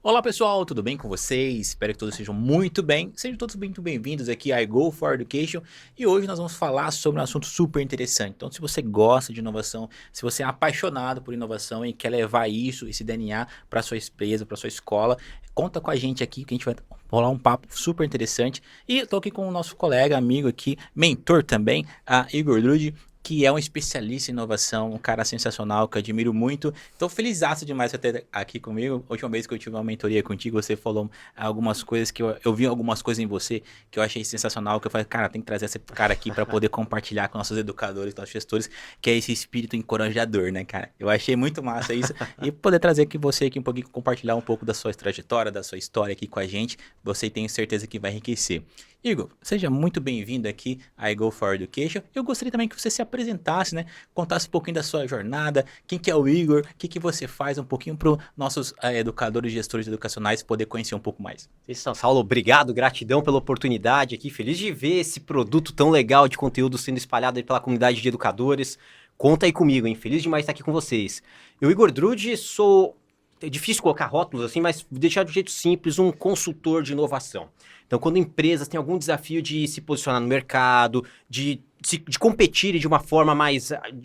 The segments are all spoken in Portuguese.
Olá pessoal, tudo bem com vocês? Espero que todos sejam muito bem. Sejam todos muito bem-vindos aqui a I Go for Education e hoje nós vamos falar sobre um assunto super interessante. Então, se você gosta de inovação, se você é apaixonado por inovação e quer levar isso, esse DNA para sua empresa, para sua escola, conta com a gente aqui que a gente vai rolar um papo super interessante. E estou aqui com o nosso colega, amigo aqui, mentor também, a Igor Drude, que é um especialista em inovação, um cara sensacional, que eu admiro muito. Estou felizaço demais de ter aqui comigo. A última vez que eu tive uma mentoria contigo, você falou algumas coisas que eu vi algumas coisas em você que eu achei sensacional, que eu falei, cara, tem que trazer esse cara aqui para poder compartilhar com nossos educadores, nossos gestores, que é esse espírito encorajador, né, cara? Eu achei muito massa isso e poder trazer aqui você aqui um pouquinho, compartilhar um pouco da sua trajetória, da sua história aqui com a gente. Você tem certeza que vai enriquecer. Igor, seja muito bem-vindo aqui a I Go for Education. Eu gostaria também que você se apresentasse, né? Contasse um pouquinho da sua jornada, quem que é o Igor, o que que você faz um pouquinho para os nossos educadores e gestores educacionais poder conhecer um pouco mais. Isso, Saulo, obrigado, gratidão pela oportunidade aqui. Feliz de ver esse produto tão legal de conteúdo sendo espalhado aí pela comunidade de educadores. Conta aí comigo, hein? Feliz demais estar aqui com vocês. Eu, Igor Drude, sou... É difícil colocar rótulos assim, mas vou deixar de um jeito simples, um consultor de inovação. Então, quando empresas têm algum desafio de se posicionar no mercado, de competir de uma forma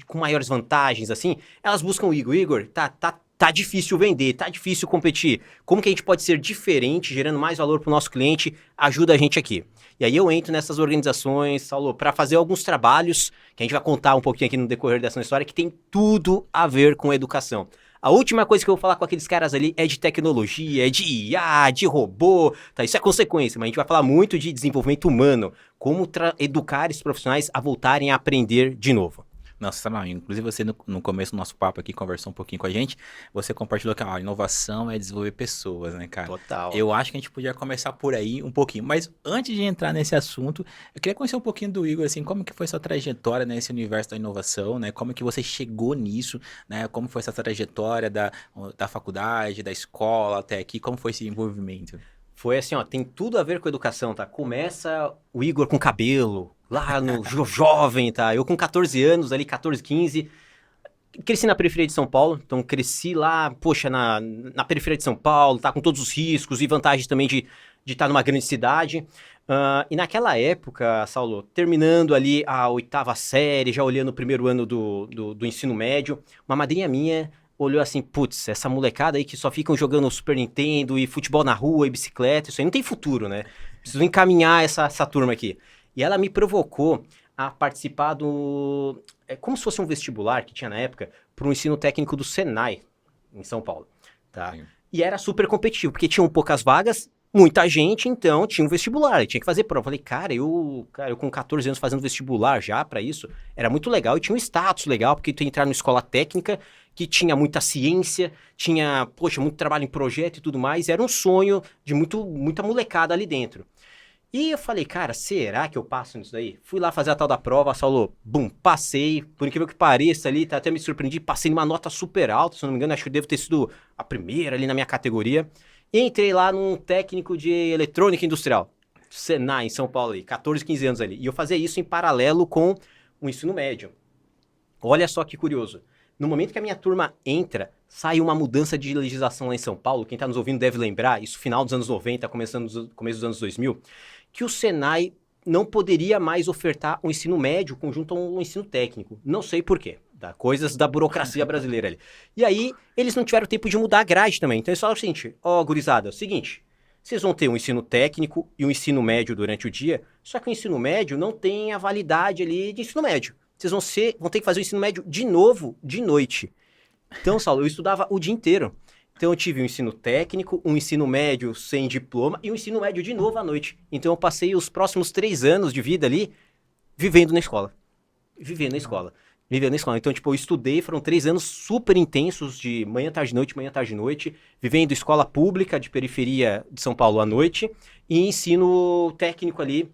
com maiores vantagens, assim, elas buscam o Igor. Igor, tá difícil vender, tá difícil competir. Como que a gente pode ser diferente, gerando mais valor para o nosso cliente? Ajuda a gente aqui. E aí eu entro nessas organizações, Saulo, para fazer alguns trabalhos, que a gente vai contar um pouquinho aqui no decorrer dessa história, que tem tudo a ver com educação. A última coisa que eu vou falar com aqueles caras ali é de tecnologia, é de IA, de robô, tá? Isso é consequência, mas a gente vai falar muito de desenvolvimento humano, como educar esses profissionais a voltarem a aprender de novo. Nossa, não, inclusive você no começo do nosso papo aqui conversou um pouquinho com a gente, você compartilhou que a inovação é desenvolver pessoas, né, cara? Total. Eu acho que a gente podia começar por aí um pouquinho, mas antes de entrar nesse assunto, eu queria conhecer um pouquinho do Igor, assim, como que foi sua trajetória nesse universo da inovação, né? Como que você chegou nisso, né? Como foi essa trajetória da faculdade, da escola até aqui, como foi esse envolvimento? Foi assim, ó, tem tudo a ver com educação, tá? Começa o Igor com cabelo, lá no jovem, tá? Eu com 14 anos, ali 14, 15, cresci na periferia de São Paulo, então cresci lá, poxa, na periferia de São Paulo, tá? Com todos os riscos e vantagens também de estar numa grande cidade. E naquela época, Saulo, terminando ali a 8ª série, já olhando o primeiro ano do ensino médio, uma madrinha minha olhou assim, putz, essa molecada aí que só ficam jogando Super Nintendo e futebol na rua e bicicleta, isso aí não tem futuro, né? Preciso encaminhar essa turma aqui. E ela me provocou a participar como se fosse um vestibular que tinha na época, para o ensino técnico do Senai, em São Paulo, tá? Sim. E era super competitivo, porque tinham poucas vagas, muita gente, então tinha um vestibular, tinha que fazer prova. Eu falei, cara, eu com 14 anos fazendo vestibular já para isso, era muito legal e tinha um status legal, porque tu ia entrar numa escola técnica que tinha muita ciência, tinha, poxa, muito trabalho em projeto e tudo mais, era um sonho de muita molecada ali dentro. E eu falei, cara, será que eu passo nisso daí? Fui lá fazer a tal da prova, Saulo, bum, passei, por incrível que pareça ali, até me surpreendi, passei numa nota super alta, se não me engano, acho que eu devo ter sido a primeira ali na minha categoria. E entrei lá num técnico de eletrônica industrial, Senai, em São Paulo ali, 14, 15 anos ali. E eu fazia isso em paralelo com o ensino médio. Olha só que curioso. No momento que a minha turma entra, sai uma mudança de legislação lá em São Paulo, quem está nos ouvindo deve lembrar, isso final dos anos 90, começo dos anos 2000, que o Senai não poderia mais ofertar um ensino médio conjunto a um ensino técnico. Não sei por quê. Tá? Coisas da burocracia brasileira ali. E aí, eles não tiveram tempo de mudar a grade também. Então eles falaram o seguinte, gurizada, é o seguinte, vocês vão ter um ensino técnico e um ensino médio durante o dia, só que o ensino médio não tem a validade ali de ensino médio. Vocês vão ter que fazer o ensino médio de novo, de noite. Então, Saulo, eu estudava o dia inteiro. Então, eu tive um ensino técnico, um ensino médio sem diploma e um ensino médio de novo à noite. Então, eu passei os próximos 3 anos de vida ali vivendo na escola. Vivendo na escola. Então, tipo, eu estudei, foram 3 anos super intensos de manhã, tarde, noite, vivendo escola pública de periferia de São Paulo à noite e ensino técnico ali,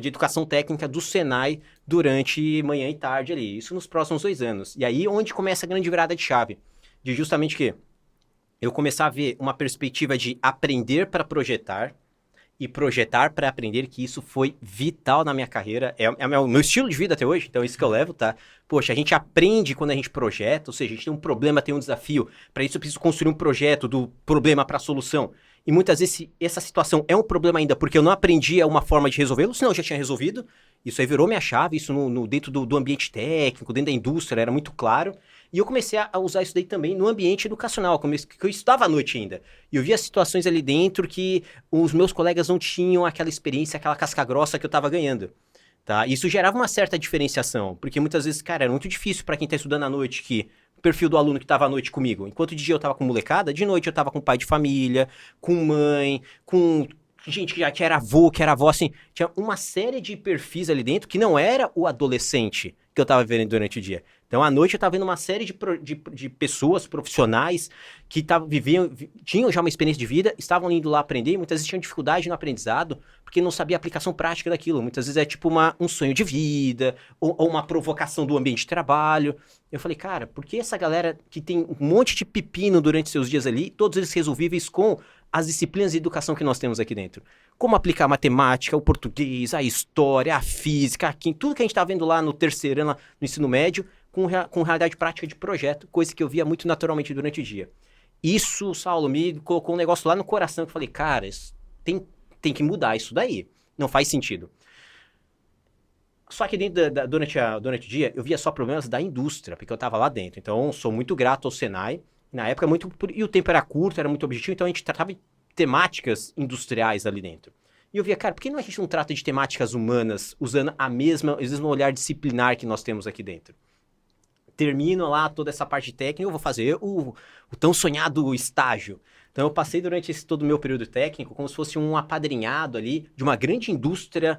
de educação técnica do Senai durante manhã e tarde ali. Isso nos próximos 2 anos. E aí, onde começa a grande virada de chave? De justamente que eu começar a ver uma perspectiva de aprender para projetar e projetar para aprender, que isso foi vital na minha carreira. É o meu estilo de vida até hoje, então é isso que eu levo, tá? Poxa, a gente aprende quando a gente projeta, ou seja, a gente tem um problema, tem um desafio. Para isso eu preciso construir um projeto do problema para a solução. E muitas vezes essa situação é um problema ainda porque eu não aprendi uma forma de resolvê-lo, senão eu já tinha resolvido. Isso aí virou minha chave, isso dentro do ambiente técnico, dentro da indústria, era muito claro. E eu comecei a usar isso daí também no ambiente educacional, que eu estudava à noite ainda. E eu via situações ali dentro que os meus colegas não tinham aquela experiência, aquela casca grossa que eu estava ganhando. Tá? Isso gerava uma certa diferenciação, porque muitas vezes, cara, era muito difícil para quem está estudando à noite, que o perfil do aluno que estava à noite comigo. Enquanto de dia eu estava com molecada, de noite eu estava com pai de família, com mãe, com gente que era avô, que era avó, assim. Tinha uma série de perfis ali dentro que não era o adolescente que eu estava vendo durante o dia. Então, à noite eu estava vendo uma série de pessoas profissionais que tinham já uma experiência de vida, estavam indo lá aprender, muitas vezes tinham dificuldade no aprendizado, porque não sabia a aplicação prática daquilo. Muitas vezes é tipo um sonho de vida, ou uma provocação do ambiente de trabalho. Eu falei, cara, por que essa galera que tem um monte de pepino durante seus dias ali, todos eles resolvíveis com as disciplinas de educação que nós temos aqui dentro? Como aplicar a matemática, o português, a história, a física, a química, tudo que a gente está vendo lá no terceiro ano, no ensino médio, com realidade prática de projeto, coisa que eu via muito naturalmente durante o dia. Isso, Saulo, me colocou um negócio lá no coração que eu falei, cara, tem que mudar isso daí. Não faz sentido. Só que durante o dia, eu via só problemas da indústria, porque eu estava lá dentro. Então, sou muito grato ao Senai. Na época, e o tempo era curto, era muito objetivo, então a gente tratava de temáticas industriais ali dentro. E eu via, cara, por que a gente não trata de temáticas humanas usando às vezes, no olhar disciplinar que nós temos aqui dentro? Termino lá toda essa parte técnica, eu vou fazer o tão sonhado estágio. Então eu passei durante todo o meu período técnico como se fosse um apadrinhado ali de uma grande indústria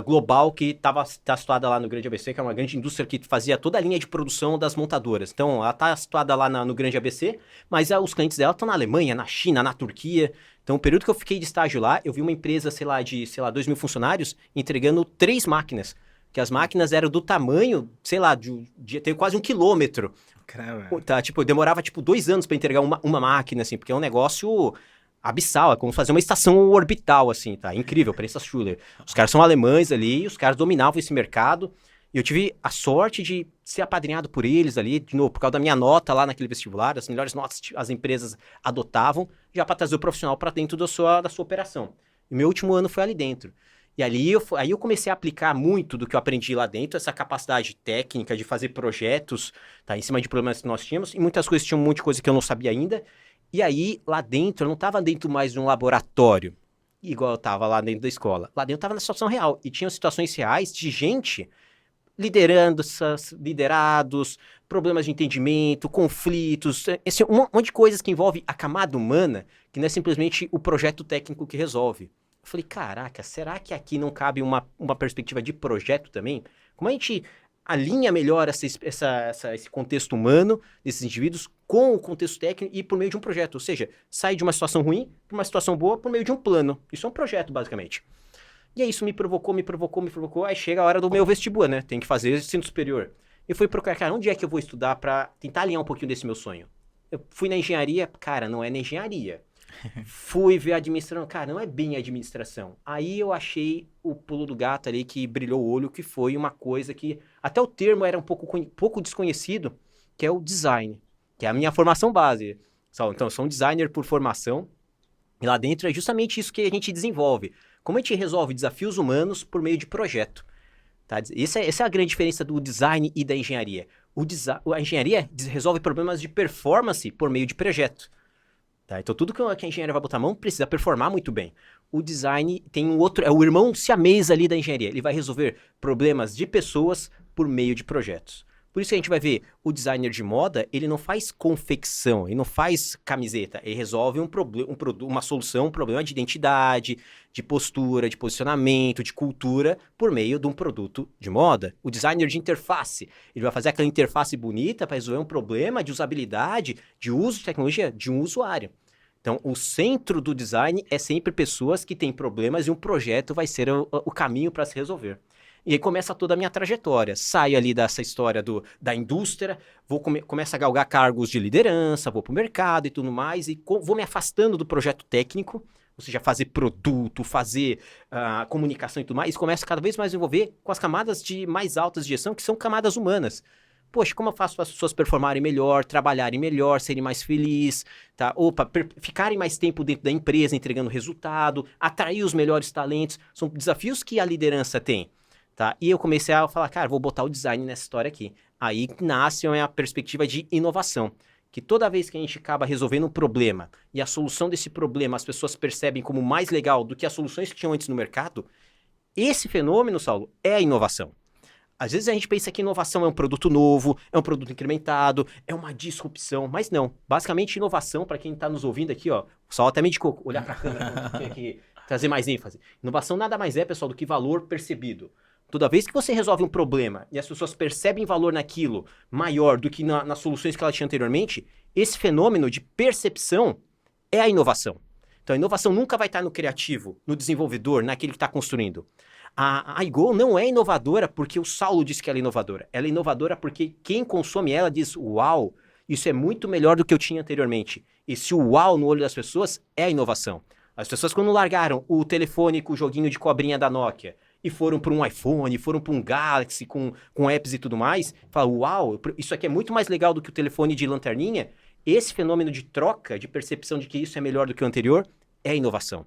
global que tá situada lá no Grande ABC, que é uma grande indústria que fazia toda a linha de produção das montadoras. Então ela está situada lá no Grande ABC, mas os clientes dela estão na Alemanha, na China, na Turquia. Então o período que eu fiquei de estágio lá, eu vi uma empresa, sei lá, de 2.000 funcionários entregando 3 máquinas. Que as máquinas eram do tamanho, sei lá, tem quase 1 quilômetro. Caramba. Tá, demorava 2 anos para entregar uma máquina, assim, porque é um negócio abissal, é como fazer uma estação orbital, assim, tá? Incrível, Prensa Schuller. Os caras são alemães ali, os caras dominavam esse mercado, e eu tive a sorte de ser apadrinhado por eles ali, de novo, por causa da minha nota lá naquele vestibular, as melhores notas as empresas adotavam, já para trazer o profissional para dentro da sua operação. E meu último ano foi ali dentro. E aí eu comecei a aplicar muito do que eu aprendi lá dentro, essa capacidade técnica de fazer projetos, tá, em cima de problemas que nós tínhamos, e muitas coisas, tinham um monte de coisa que eu não sabia ainda. E aí, lá dentro, eu não estava dentro mais de um laboratório, igual eu estava lá dentro da escola. Lá dentro eu estava na situação real, e tinham situações reais de gente liderados, problemas de entendimento, conflitos, um monte de coisas que envolve a camada humana, que não é simplesmente o projeto técnico que resolve. Eu falei, caraca, será que aqui não cabe uma perspectiva de projeto também? Como a gente alinha melhor esse contexto humano desses indivíduos com o contexto técnico e por meio de um projeto? Ou seja, sai de uma situação ruim para uma situação boa por meio de um plano. Isso é um projeto, basicamente. E aí isso me provocou. Aí chega a hora do meu vestibular, né? Tem que fazer ensino superior. Eu fui procurar, cara, onde é que eu vou estudar para tentar alinhar um pouquinho desse meu sonho? Eu fui na engenharia, cara, não é na engenharia. Fui ver a administração, cara, não é bem a administração. Aí eu achei o pulo do gato ali que brilhou o olho, que foi uma coisa que até o termo era um pouco desconhecido, que é o design, que é a minha formação base. Então, eu sou um designer por formação, e lá dentro é justamente isso que a gente desenvolve. Como a gente resolve desafios humanos por meio de projeto. Tá? Essa é a grande diferença do design e da engenharia. A engenharia resolve problemas de performance por meio de projeto. Tá? Então, tudo que a engenharia vai botar a mão precisa performar muito bem. O design tem um outro, é o irmão siamês ali da engenharia. Ele vai resolver problemas de pessoas por meio de projetos. Por isso que a gente vai ver, o designer de moda, ele não faz confecção, ele não faz camiseta, ele resolve uma solução, um problema de identidade, de postura, de posicionamento, de cultura, por meio de um produto de moda. O designer de interface, ele vai fazer aquela interface bonita para resolver um problema de usabilidade, de uso de tecnologia de um usuário. Então, o centro do design é sempre pessoas que têm problemas e um projeto vai ser o caminho para se resolver. E aí começa toda a minha trajetória. Saio ali dessa história da indústria, começo a galgar cargos de liderança, vou para o mercado e tudo mais, e vou me afastando do projeto técnico, ou seja, fazer produto, fazer comunicação e tudo mais, isso começa cada vez mais a envolver com as camadas mais altas de gestão, que são camadas humanas. Poxa, como eu faço para as pessoas performarem melhor, trabalharem melhor, serem mais felizes, tá? Ficarem mais tempo dentro da empresa, entregando resultado, atrair os melhores talentos. São desafios que a liderança tem, tá? E eu comecei a falar, cara, vou botar o design nessa história aqui. Aí nasce a perspectiva de inovação, que toda vez que a gente acaba resolvendo um problema e a solução desse problema as pessoas percebem como mais legal do que as soluções que tinham antes no mercado, esse fenômeno, Saulo, é a inovação. Às vezes a gente pensa que inovação é um produto novo, é um produto incrementado, é uma disrupção, mas não. Basicamente, inovação, para quem está nos ouvindo aqui, ó, o Saulo até me indicou, olhar para a câmera, tem aqui, trazer mais ênfase. Inovação nada mais é, pessoal, do que valor percebido. Toda vez que você resolve um problema e as pessoas percebem valor naquilo maior do que nas soluções que ela tinha anteriormente, esse fenômeno de percepção é a inovação. Então, a inovação nunca vai estar no criativo, no desenvolvedor, naquele que está construindo. A iGo não é inovadora porque o Saulo disse que ela é inovadora. Ela é inovadora porque quem consome ela diz, uau, isso é muito melhor do que eu tinha anteriormente. Esse uau no olho das pessoas é a inovação. As pessoas quando largaram o telefone com o joguinho de cobrinha da Nokia e foram para um iPhone, foram para um Galaxy com apps e tudo mais, falam, uau, isso aqui é muito mais legal do que o telefone de lanterninha. Esse fenômeno de troca, de percepção de que isso é melhor do que o anterior, é a inovação.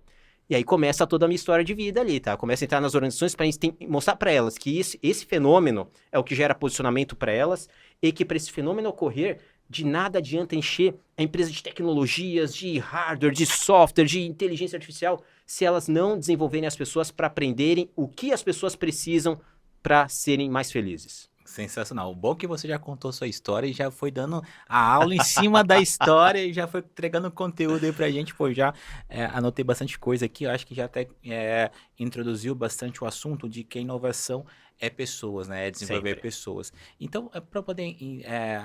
E aí começa toda a minha história de vida ali, tá? Começa a entrar nas organizações para a gente mostrar para elas que esse fenômeno é o que gera posicionamento para elas e que para esse fenômeno ocorrer, de nada adianta encher a empresa de tecnologias, de hardware, de software, de inteligência artificial, se elas não desenvolverem as pessoas para aprenderem o que as pessoas precisam para serem mais felizes. Sensacional. O bom é que você já contou sua história e já foi dando a aula em cima da história e já foi entregando conteúdo aí pra gente. Pô, já anotei bastante coisa aqui. Eu acho que já até introduziu bastante o assunto de que a inovação é pessoas, né? É desenvolver Sempre. pessoas. Então, para poder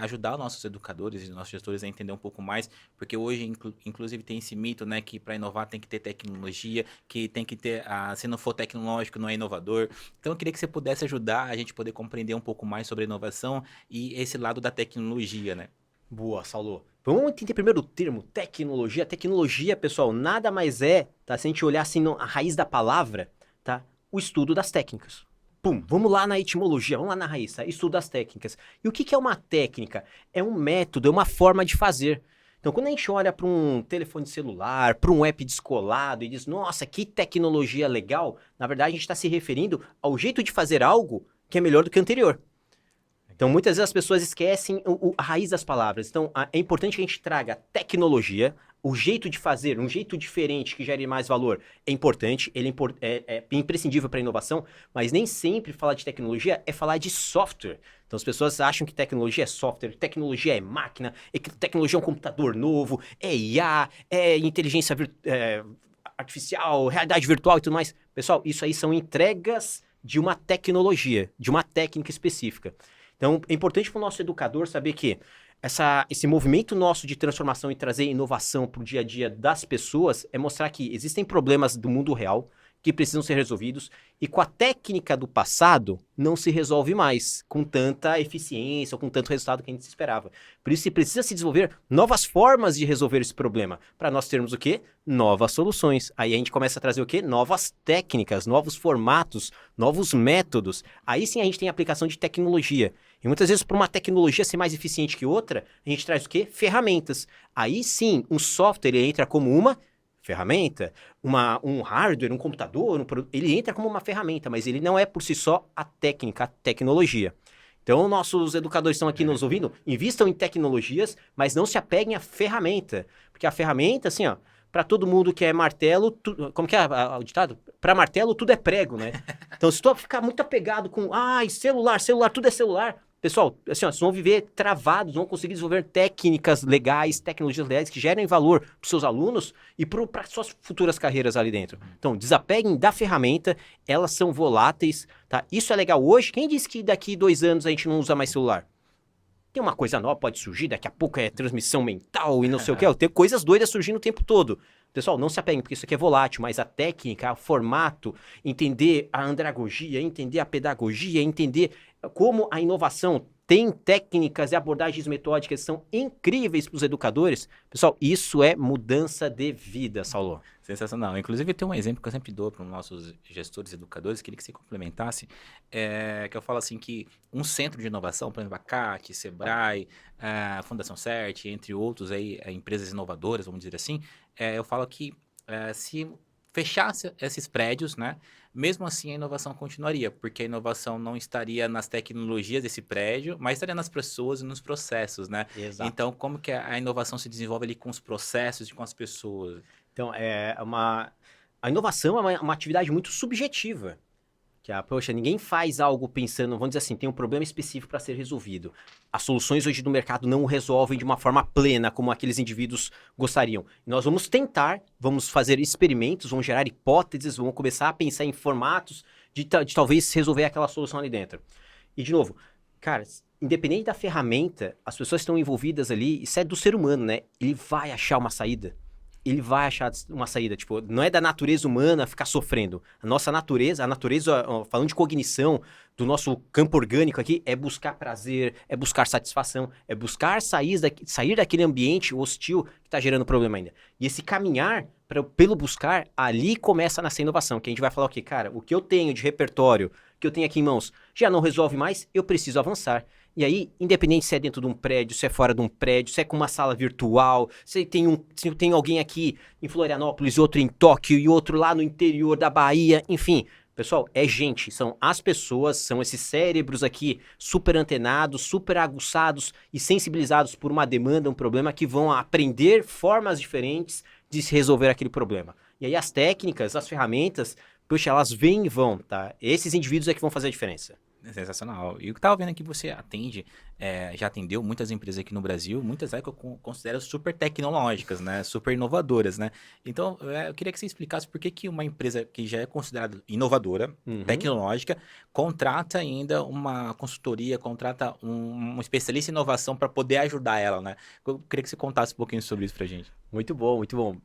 ajudar os nossos educadores e nossos gestores a entender um pouco mais, porque hoje, inclusive, tem esse mito, né? Que para inovar tem que ter tecnologia, que tem que ter, se não for tecnológico, não é inovador. Então, eu queria que você pudesse ajudar a gente poder compreender um pouco mais sobre a inovação e esse lado da tecnologia, né? Boa, Saulo. Vamos entender primeiro o termo tecnologia. Tecnologia, pessoal, nada mais é, tá? Se a gente olhar assim a raiz da palavra, tá? O estudo das técnicas. Pum, vamos lá na etimologia, vamos lá na raiz, tá? Estudo das técnicas. E o que é uma técnica? É um método, é uma forma de fazer. Então, quando a gente olha para um telefone celular, para um app descolado e diz, nossa, que tecnologia legal, na verdade a gente está se referindo ao jeito de fazer algo que é melhor do que o anterior. Então, muitas vezes as pessoas esquecem a raiz das palavras. Então, é importante que a gente traga tecnologia, o jeito de fazer, um jeito diferente que gere mais valor é importante, ele é imprescindível para a inovação, mas nem sempre falar de tecnologia é falar de software. Então, as pessoas acham que tecnologia é software, tecnologia é máquina, tecnologia é um computador novo, é IA, é inteligência artificial, realidade virtual e tudo mais. Pessoal, isso aí são entregas de uma tecnologia, de uma técnica específica. Então, é importante para o nosso educador saber que esse movimento nosso de transformação e trazer inovação para o dia a dia das pessoas é mostrar que existem problemas do mundo real que precisam ser resolvidos e com a técnica do passado não se resolve mais com tanta eficiência ou com tanto resultado que a gente esperava. Por isso, precisa se desenvolver novas formas de resolver esse problema para nós termos o quê? Novas soluções. Aí a gente começa a trazer o quê? Novas técnicas, novos formatos, novos métodos. Aí sim a gente tem a aplicação de tecnologia. E muitas vezes, para uma tecnologia ser mais eficiente que outra, a gente traz o quê? Ferramentas. Aí sim, um software ele entra como uma ferramenta, um hardware, um computador, ele entra como uma ferramenta, mas ele não é por si só a técnica, a tecnologia. Então, nossos educadores estão aqui nos ouvindo, invistam em tecnologias, mas não se apeguem à ferramenta. Porque a ferramenta, assim, ó, para todo mundo que é martelo, como que é o ditado? Para martelo, tudo é prego, né? Então, se tu ficar muito apegado com, celular, tudo é celular, pessoal, assim, ó, vocês vão viver travados, vão conseguir desenvolver técnicas legais, tecnologias legais que gerem valor para os seus alunos e para suas futuras carreiras ali dentro. Então, desapeguem da ferramenta, elas são voláteis, tá? Isso é legal hoje. Quem disse que daqui 2 anos a gente não usa mais celular? Tem uma coisa nova, pode surgir, daqui a pouco é transmissão mental e não sei o que, tem coisas doidas surgindo o tempo todo. Pessoal, não se apeguem, porque isso aqui é volátil, mas a técnica, o formato, entender a andragogia, entender a pedagogia, entender como a inovação tem técnicas e abordagens metódicas que são incríveis para os educadores. Pessoal, isso é mudança de vida, Saulo. Sensacional. Inclusive, tem um exemplo que eu sempre dou para os nossos gestores e educadores, queria que você complementasse, que eu falo assim que um centro de inovação, por exemplo, a CAT, Sebrae, a Fundação CERT, entre outros aí, empresas inovadoras, vamos dizer assim, eu falo que se fechasse esses prédios, né, mesmo assim a inovação continuaria, porque a inovação não estaria nas tecnologias desse prédio, mas estaria nas pessoas e nos processos, né? Exato. Então, como que a inovação se desenvolve ali com os processos e com as pessoas? Então, a inovação é uma atividade muito subjetiva. Poxa, ninguém faz algo pensando, vamos dizer assim, tem um problema específico para ser resolvido. As soluções hoje do mercado não o resolvem de uma forma plena, como aqueles indivíduos gostariam. Nós vamos tentar, vamos fazer experimentos, vamos gerar hipóteses, vamos começar a pensar em formatos de talvez resolver aquela solução ali dentro. E, de novo, cara, independente da ferramenta, as pessoas que estão envolvidas ali, isso é do ser humano, né? Ele vai achar uma saída. Ele vai achar uma saída, tipo, não é da natureza humana ficar sofrendo. A natureza, falando de cognição, do nosso campo orgânico aqui, é buscar prazer, é buscar satisfação, é buscar sair daquele ambiente hostil que está gerando problema ainda. E esse caminhar, pelo buscar, ali começa a nascer inovação, que a gente vai falar o quê? Cara, o que eu tenho de repertório, que eu tenho aqui em mãos, já não resolve mais, eu preciso avançar. E aí, independente se é dentro de um prédio, se é fora de um prédio, se é com uma sala virtual, se tem alguém aqui em Florianópolis, outro em Tóquio e outro lá no interior da Bahia, enfim. Pessoal, é gente, são as pessoas, são esses cérebros aqui super antenados, super aguçados e sensibilizados por uma demanda, um problema, que vão aprender formas diferentes de se resolver aquele problema. E aí as técnicas, as ferramentas, puxa, elas vêm e vão, tá? Esses indivíduos é que vão fazer a diferença. Sensacional. E o que eu tava vendo aqui, você já atendeu muitas empresas aqui no Brasil, muitas que eu considero super tecnológicas, né? Super inovadoras, né? Então, eu queria que você explicasse por que que uma empresa que já é considerada inovadora, tecnológica, contrata ainda uma consultoria, contrata um especialista em inovação para poder ajudar ela, né? Eu queria que você contasse um pouquinho sobre isso pra gente. Muito bom, muito bom.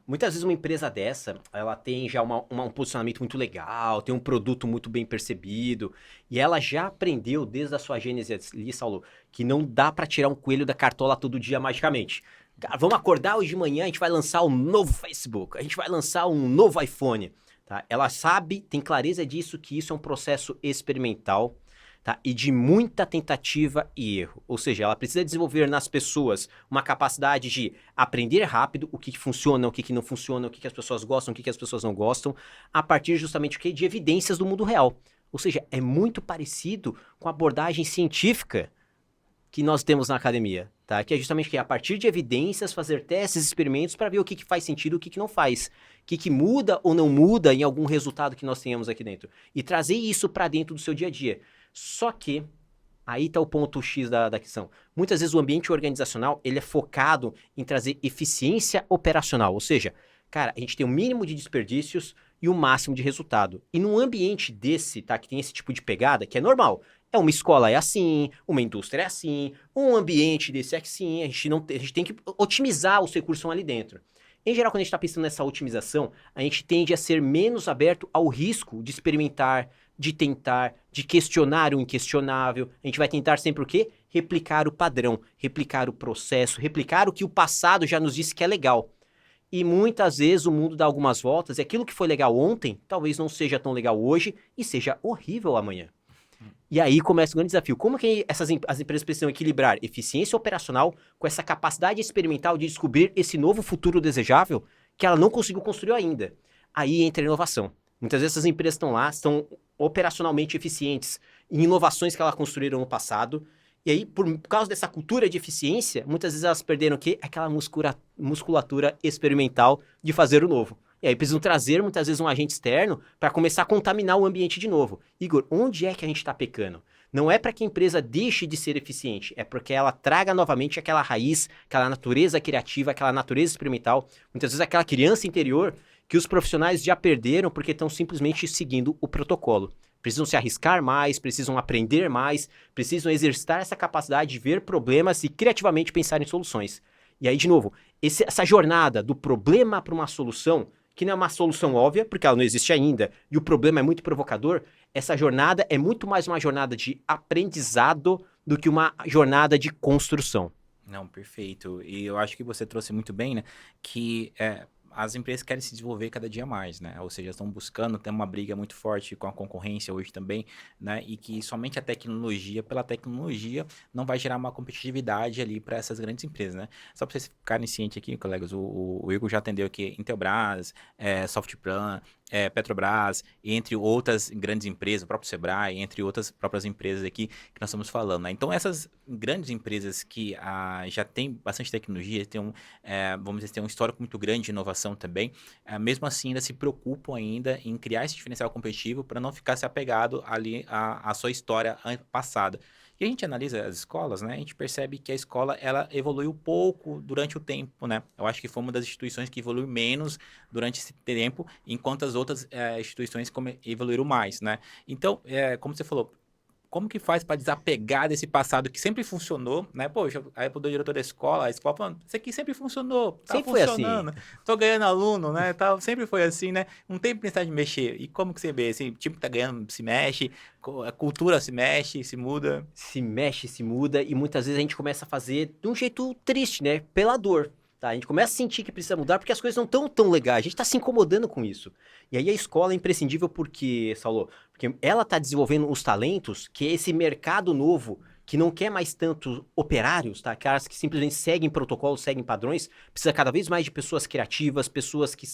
Muitas vezes uma empresa dessa, ela tem já um posicionamento muito legal, tem um produto muito bem percebido, e ela já aprendeu desde a sua gênese ali, Saulo, que não dá para tirar um coelho da cartola todo dia magicamente. Cara, vamos acordar hoje de manhã, a gente vai lançar um novo Facebook, a gente vai lançar um novo iPhone. Tá? Ela sabe, tem clareza disso, que isso é um processo experimental, tá? E de muita tentativa e erro. Ou seja, ela precisa desenvolver nas pessoas uma capacidade de aprender rápido o que funciona, o que não funciona, o que as pessoas gostam, o que as pessoas não gostam, a partir justamente de evidências do mundo real. Ou seja, é muito parecido com a abordagem científica que nós temos na academia, tá? Que é justamente que a partir de evidências fazer testes, experimentos para ver o que faz sentido e o que não faz. O que muda ou não muda em algum resultado que nós tenhamos aqui dentro. E trazer isso para dentro do seu dia a dia. Só que, aí está o ponto X da questão. Muitas vezes o ambiente organizacional, ele é focado em trazer eficiência operacional. Ou seja, cara, a gente tem o mínimo de desperdícios e o máximo de resultado. E num ambiente desse, tá, que tem esse tipo de pegada, que é normal. Uma escola é assim, uma indústria é assim, um ambiente desse é assim, a gente tem que otimizar os recursos ali dentro. Em geral, quando a gente está pensando nessa otimização, a gente tende a ser menos aberto ao risco de experimentar, de tentar, de questionar o inquestionável. A gente vai tentar sempre o quê? Replicar o padrão, replicar o processo, replicar o que o passado já nos disse que é legal. E muitas vezes o mundo dá algumas voltas e aquilo que foi legal ontem, talvez não seja tão legal hoje e seja horrível amanhã. E aí começa o grande desafio. Como que as empresas precisam equilibrar eficiência operacional com essa capacidade experimental de descobrir esse novo futuro desejável que ela não conseguiu construir ainda? Aí entra a inovação. Muitas vezes essas empresas estão lá, estão operacionalmente eficientes em inovações que elas construíram no passado. E aí, por causa dessa cultura de eficiência, muitas vezes elas perderam o quê? Aquela musculatura experimental de fazer o novo. E aí precisam trazer, muitas vezes, um agente externo para começar a contaminar o ambiente de novo. Igor, onde é que a gente está pecando? Não é para que a empresa deixe de ser eficiente, é porque ela traga novamente aquela raiz, aquela natureza criativa, aquela natureza experimental, muitas vezes aquela criança interior que os profissionais já perderam porque estão simplesmente seguindo o protocolo. Precisam se arriscar mais, precisam aprender mais, precisam exercitar essa capacidade de ver problemas e criativamente pensar em soluções. E aí, de novo, essa jornada do problema para uma solução, que não é uma solução óbvia, porque ela não existe ainda, e o problema é muito provocador, essa jornada é muito mais uma jornada de aprendizado do que uma jornada de construção. Não, perfeito. E eu acho que você trouxe muito bem, né? Que as empresas querem se desenvolver cada dia mais, né? Ou seja, estão buscando, tem uma briga muito forte com a concorrência hoje também, né? E que somente a tecnologia, pela tecnologia, não vai gerar uma competitividade ali para essas grandes empresas, né? Só para vocês ficarem cientes aqui, colegas, o Igor já atendeu aqui Intelbras, Softplan, Petrobras, entre outras grandes empresas, o próprio Sebrae, entre outras próprias empresas aqui que nós estamos falando, né? Então, essas grandes empresas que já têm bastante tecnologia, vamos dizer, tem um histórico muito grande de inovação também, mesmo assim ainda se preocupam ainda em criar esse diferencial competitivo para não ficar se apegado ali à sua história passada. E a gente analisa as escolas, né? A gente percebe que a escola, ela evoluiu pouco durante o tempo, né? Eu acho que foi uma das instituições que evoluiu menos durante esse tempo, enquanto as outras instituições evoluíram mais, né? Então, como você falou, como que faz para desapegar desse passado que sempre funcionou, né? Poxa, aí pro diretor da escola, a escola falando, isso aqui sempre funcionou, tá Sempre foi assim. funcionando, tô ganhando aluno, né? Sempre foi assim, né? Não tem necessidade de mexer. E como que você vê? Assim, tipo, tá ganhando, se mexe, a cultura se mexe, se muda. Se mexe, se muda, e muitas vezes a gente começa a fazer de um jeito triste, né? Pela dor. Tá? A gente começa a sentir que precisa mudar porque as coisas não estão tão legais. A gente está se incomodando com isso. E aí a escola é imprescindível porque, Saulo, porque ela está desenvolvendo os talentos, que é esse mercado novo, que não quer mais tanto operários, tá? Caras que simplesmente seguem protocolos, seguem padrões, precisa cada vez mais de pessoas criativas, pessoas que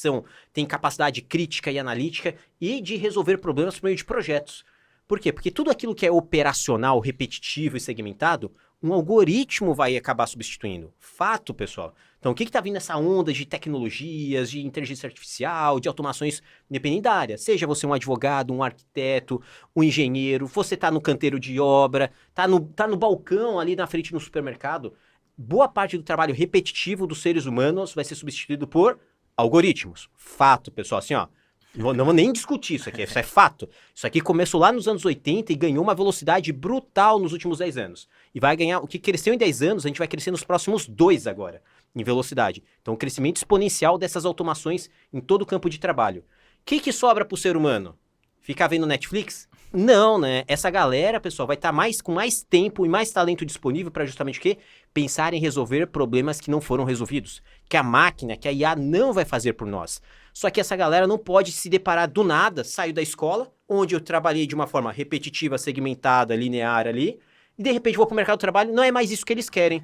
têm capacidade crítica e analítica e de resolver problemas por meio de projetos. Por quê? Porque tudo aquilo que é operacional, repetitivo e segmentado, um algoritmo vai acabar substituindo. Fato, pessoal. Então, o que está vindo essa onda de tecnologias, de inteligência artificial, de automações, independente da área? Seja você um advogado, um arquiteto, um engenheiro, você está no canteiro de obra, tá no balcão ali na frente no supermercado. Boa parte do trabalho repetitivo dos seres humanos vai ser substituído por algoritmos. Fato, pessoal. Assim, ó. Não vou nem discutir isso é fato. Isso aqui começou lá nos anos 80 e ganhou uma velocidade brutal nos últimos 10 anos. E vai ganhar, o que cresceu em 10 anos, a gente vai crescer nos próximos 2 agora, em velocidade. Então, o crescimento exponencial dessas automações em todo o campo de trabalho. O que sobra para o ser humano? Ficar vendo Netflix? Não, né? Essa galera, pessoal, vai estar com mais tempo e mais talento disponível para justamente o quê? Pensar em resolver problemas que não foram resolvidos. Que a máquina, que a IA não vai fazer por nós. Só que essa galera não pode se deparar do nada, saiu da escola, onde eu trabalhei de uma forma repetitiva, segmentada, linear ali, e de repente vou para o mercado do trabalho, não é mais isso que eles querem.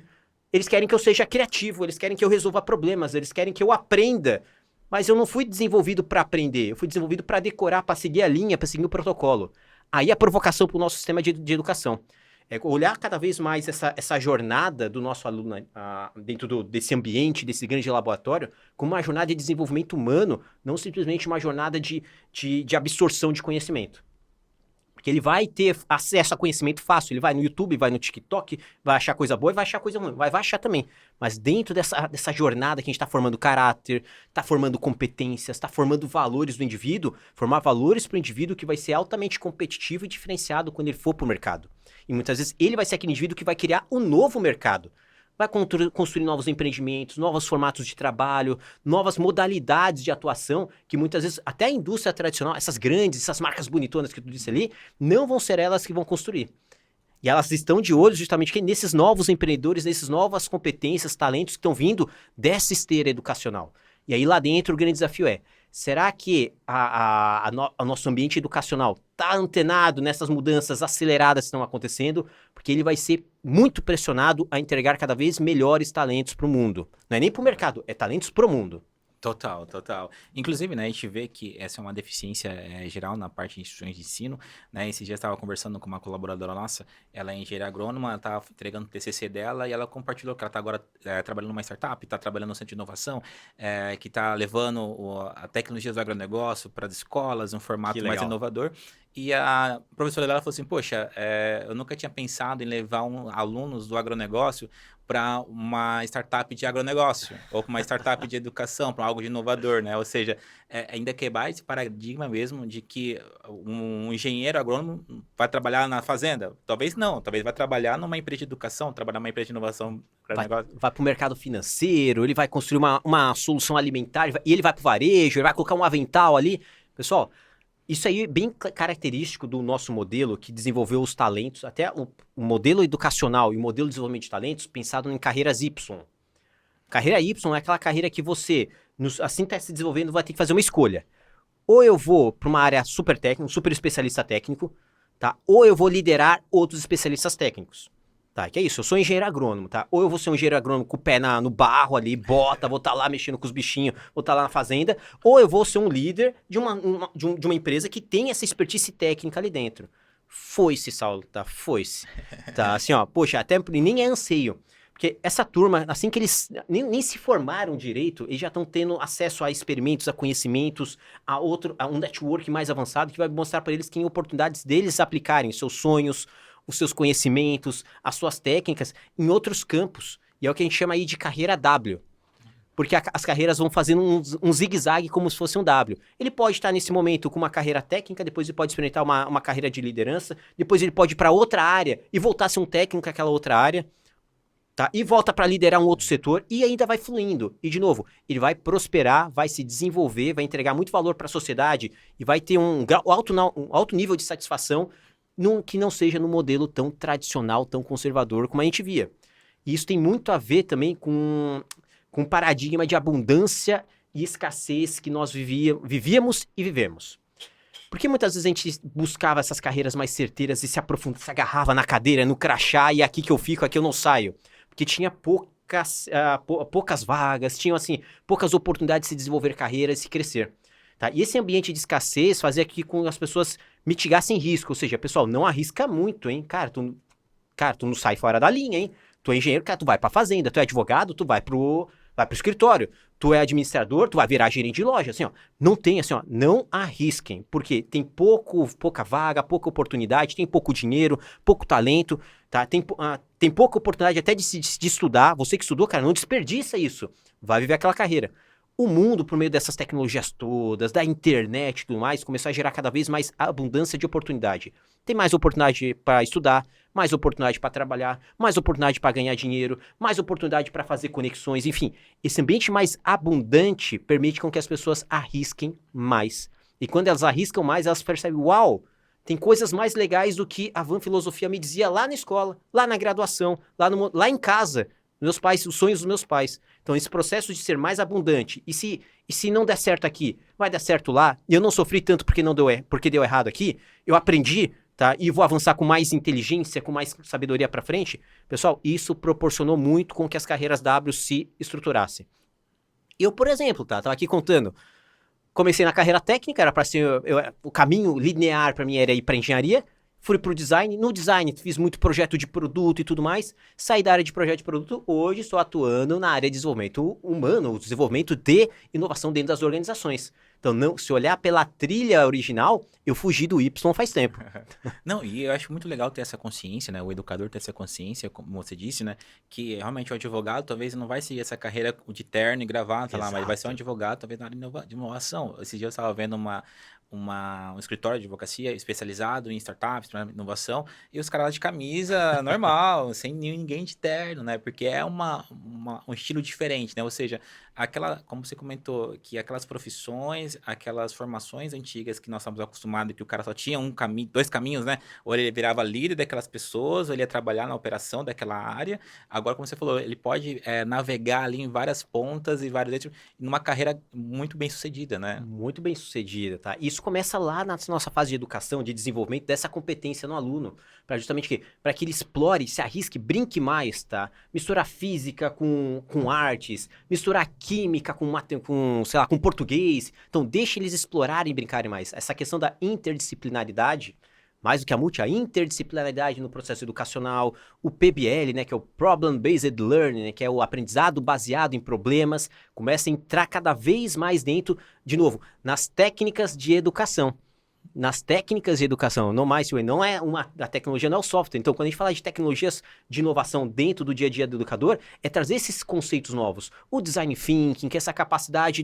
Eles querem que eu seja criativo, eles querem que eu resolva problemas, eles querem que eu aprenda. Mas eu não fui desenvolvido para aprender, eu fui desenvolvido para decorar, para seguir a linha, para seguir o protocolo. Aí a provocação para o nosso sistema de educação. É olhar cada vez mais essa jornada do nosso aluno dentro desse ambiente, desse grande laboratório, como uma jornada de desenvolvimento humano, não simplesmente uma jornada de absorção de conhecimento. Porque ele vai ter acesso a conhecimento fácil, ele vai no YouTube, vai no TikTok, vai achar coisa boa e vai achar coisa ruim, vai achar também. Mas dentro dessa jornada que a gente está formando caráter, está formando competências, está formando valores do indivíduo, formar valores para o indivíduo que vai ser altamente competitivo e diferenciado quando ele for para o mercado. E muitas vezes ele vai ser aquele indivíduo que vai criar um novo mercado. Vai construir novos empreendimentos, novos formatos de trabalho, novas modalidades de atuação, que muitas vezes até a indústria tradicional, essas marcas bonitonas que tu disse ali, não vão ser elas que vão construir. E elas estão de olho justamente nesses novos empreendedores, nessas novas competências, talentos que estão vindo dessa esteira educacional. E aí lá dentro o grande desafio será que o nosso ambiente educacional está antenado nessas mudanças aceleradas que estão acontecendo? Porque ele vai ser muito pressionado a entregar cada vez melhores talentos para o mundo. Não é nem para o mercado, é talentos para o mundo. Total, total. Inclusive, né, a gente vê que essa é uma deficiência geral na parte de instituições de ensino, né? Esses dias eu estava conversando com uma colaboradora nossa, ela é engenheira agrônoma, ela estava entregando o TCC dela e ela compartilhou que ela está agora trabalhando numa startup, está trabalhando no centro de inovação, que está levando a tecnologia do agronegócio para as escolas, um formato mais inovador. E a professora dela falou assim, poxa, eu nunca tinha pensado em levar alunos do agronegócio para uma startup de agronegócio, ou para uma startup de educação, para algo de inovador, né? Ou seja, ainda quebrar esse paradigma mesmo de que um engenheiro agrônomo vai trabalhar na fazenda. Talvez não, talvez vai trabalhar numa empresa de educação, trabalhar numa empresa de inovação. Vai para o mercado financeiro, ele vai construir uma solução alimentar, e ele vai para o varejo, ele vai colocar um avental ali. Pessoal, Isso aí é bem característico do nosso modelo que desenvolveu os talentos, até o modelo educacional e o modelo de desenvolvimento de talentos pensado em carreiras Y. Carreira Y é aquela carreira que você, assim está se desenvolvendo, vai ter que fazer uma escolha. Ou eu vou para uma área super técnica, um super especialista técnico, tá? Ou eu vou liderar outros especialistas técnicos. Tá, que é isso, eu sou engenheiro agrônomo, tá? Ou eu vou ser um engenheiro agrônomo com o pé no barro ali, bota, vou estar lá mexendo com os bichinhos, vou estar lá na fazenda, ou eu vou ser um líder de uma empresa que tem essa expertise técnica ali dentro. Foi-se, Saulo, tá? Foi-se. Tá, assim, ó, poxa, até nem é anseio. Porque essa turma, assim que eles nem se formaram direito, eles já estão tendo acesso a experimentos, a conhecimentos, a um network mais avançado que vai mostrar para eles que tem oportunidades deles aplicarem os seus sonhos, os seus conhecimentos, as suas técnicas em outros campos. E é o que a gente chama aí de carreira W. Porque as carreiras vão fazendo um zigue-zague como se fosse um W. Ele pode estar nesse momento com uma carreira técnica, depois ele pode experimentar uma carreira de liderança, depois ele pode ir para outra área e voltar a ser um técnico naquela outra área, tá? E volta para liderar um outro setor e ainda vai fluindo. E, de novo, ele vai prosperar, vai se desenvolver, vai entregar muito valor para a sociedade e vai ter um alto nível de satisfação que não seja no modelo tão tradicional, tão conservador como a gente via. E isso tem muito a ver também com um paradigma de abundância e escassez que nós vivíamos e vivemos. Porque muitas vezes a gente buscava essas carreiras mais certeiras e se aprofundava, se agarrava na cadeira, no crachá, e aqui que eu fico, aqui eu não saio. Porque tinha poucas vagas, tinham assim, poucas oportunidades de se desenvolver carreiras e se crescer. Tá? E esse ambiente de escassez fazia que com as pessoas mitigassem risco, ou seja, pessoal, não arrisca muito, hein? Cara, tu não sai fora da linha, hein? Tu é engenheiro, cara, tu vai pra fazenda, tu é advogado, tu vai pro escritório, tu é administrador, tu vai virar gerente de loja, assim, ó. Não tem, assim, ó, não arrisquem, porque tem pouca vaga, pouca oportunidade, tem pouco dinheiro, pouco talento, tá? Tem pouca oportunidade até de estudar. Você que estudou, cara, não desperdiça isso. Vai viver aquela carreira. O mundo, por meio dessas tecnologias todas, da internet e tudo mais, começou a gerar cada vez mais abundância de oportunidade. Tem mais oportunidade para estudar, mais oportunidade para trabalhar, mais oportunidade para ganhar dinheiro, mais oportunidade para fazer conexões, enfim. Esse ambiente mais abundante permite com que as pessoas arrisquem mais. E quando elas arriscam mais, elas percebem, uau, tem coisas mais legais do que a Van Filosofia me dizia lá na escola, lá na graduação, lá em casa. Meus pais, os sonhos dos meus pais. Então, esse processo de ser mais abundante, e se não der certo aqui, vai dar certo lá, e eu não sofri tanto porque deu errado aqui, eu aprendi, tá? E vou avançar com mais inteligência, com mais sabedoria para frente. Pessoal, isso proporcionou muito com que as carreiras W se estruturassem. Eu, por exemplo, tá? Tava aqui contando. Comecei na carreira técnica, era para ser o caminho linear para mim era ir para engenharia. Fui pro design. No design, fiz muito projeto de produto e tudo mais. Saí da área de projeto de produto. Hoje estou atuando na área de desenvolvimento humano, o desenvolvimento de inovação dentro das organizações. Então, se olhar pela trilha original, eu fugi do Y faz tempo. Não, e eu acho muito legal ter essa consciência, né? O educador ter essa consciência, como você disse, né? Que realmente o advogado talvez não vai seguir essa carreira de terno e gravata lá, mas vai ser um advogado talvez na área de inovação. Esse dia eu estava vendo um escritório de advocacia especializado em startups, inovação, e os caras lá de camisa normal, sem ninguém de terno, né? Porque é um estilo diferente, né? Ou seja, como você comentou, que aquelas profissões, aquelas formações antigas que nós estamos acostumados, que o cara só tinha dois caminhos, né? Ou ele virava líder daquelas pessoas, ou ele ia trabalhar na operação daquela área. Agora, como você falou, ele pode navegar ali em várias pontas e numa carreira muito bem sucedida, né? Muito bem sucedida, tá? Isso começa lá na nossa fase de educação, de desenvolvimento dessa competência no aluno, para justamente para que ele explore, se arrisque, brinque mais, tá? Misturar física com artes, misturar química com português. Então, deixe eles explorarem e brincarem mais. Essa questão da interdisciplinaridade, mais do que a interdisciplinaridade no processo educacional, o PBL, né, que é o Problem Based Learning, né, que é o aprendizado baseado em problemas, começa a entrar cada vez mais dentro, de novo, nas técnicas de educação. Nas técnicas de educação, não é a tecnologia não é o software. Então, quando a gente fala de tecnologias de inovação dentro do dia a dia do educador, é trazer esses conceitos novos. O design thinking, que é essa capacidade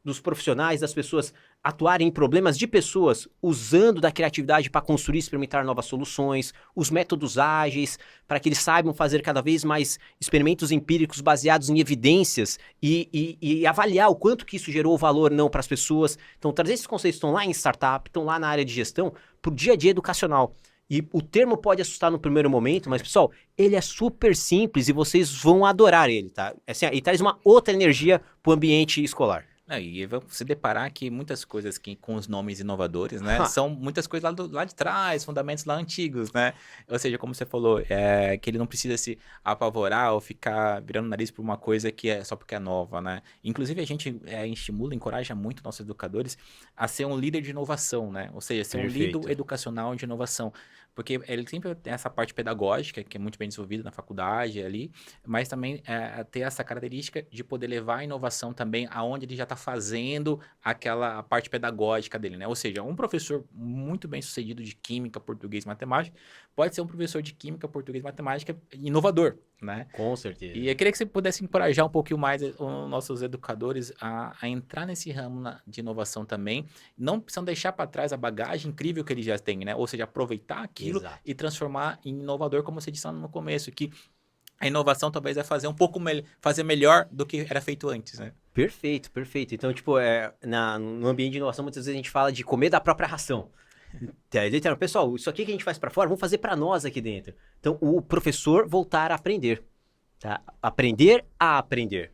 dos profissionais, das pessoas atuarem em problemas de pessoas, usando da criatividade para construir e experimentar novas soluções, os métodos ágeis, para que eles saibam fazer cada vez mais experimentos empíricos baseados em evidências e avaliar o quanto que isso gerou valor ou não para as pessoas. Então, trazer esses conceitos estão lá em startup, estão lá na área de gestão, para o dia a dia educacional. E o termo pode assustar no primeiro momento, mas, pessoal, ele é super simples e vocês vão adorar ele, tá? Assim, e traz uma outra energia para o ambiente escolar. E você deparar que muitas coisas que com os nomes inovadores, né, são muitas coisas lá de trás, fundamentos lá antigos, né? Ou seja, como você falou, que ele não precisa se apavorar ou ficar virando o nariz por uma coisa que é só porque é nova, né? Inclusive, a gente estimula, encoraja muito nossos educadores a ser um líder de inovação, né? Ou seja, ser um líder educacional de inovação. Porque ele sempre tem essa parte pedagógica, que é muito bem desenvolvida na faculdade ali, mas também ter essa característica de poder levar a inovação também aonde ele já está fazendo a parte pedagógica dele, né? Ou seja, um professor muito bem sucedido de química, português, matemática, pode ser um professor de química, português, matemática inovador, né? Com certeza. E eu queria que você pudesse encorajar um pouquinho mais os nossos educadores a entrar nesse ramo de inovação também. Não precisam deixar para trás a bagagem incrível que eles já têm, né? Ou seja, aproveitar aquilo e transformar em inovador, como você disse no começo, que a inovação talvez é fazer um pouco fazer melhor do que era feito antes, né? Perfeito, perfeito. Então, tipo, no ambiente de inovação, muitas vezes a gente fala de comer da própria ração. Literalmente, pessoal, isso aqui que a gente faz para fora, vamos fazer para nós aqui dentro. Então, o professor voltar a aprender, tá? Aprender a aprender,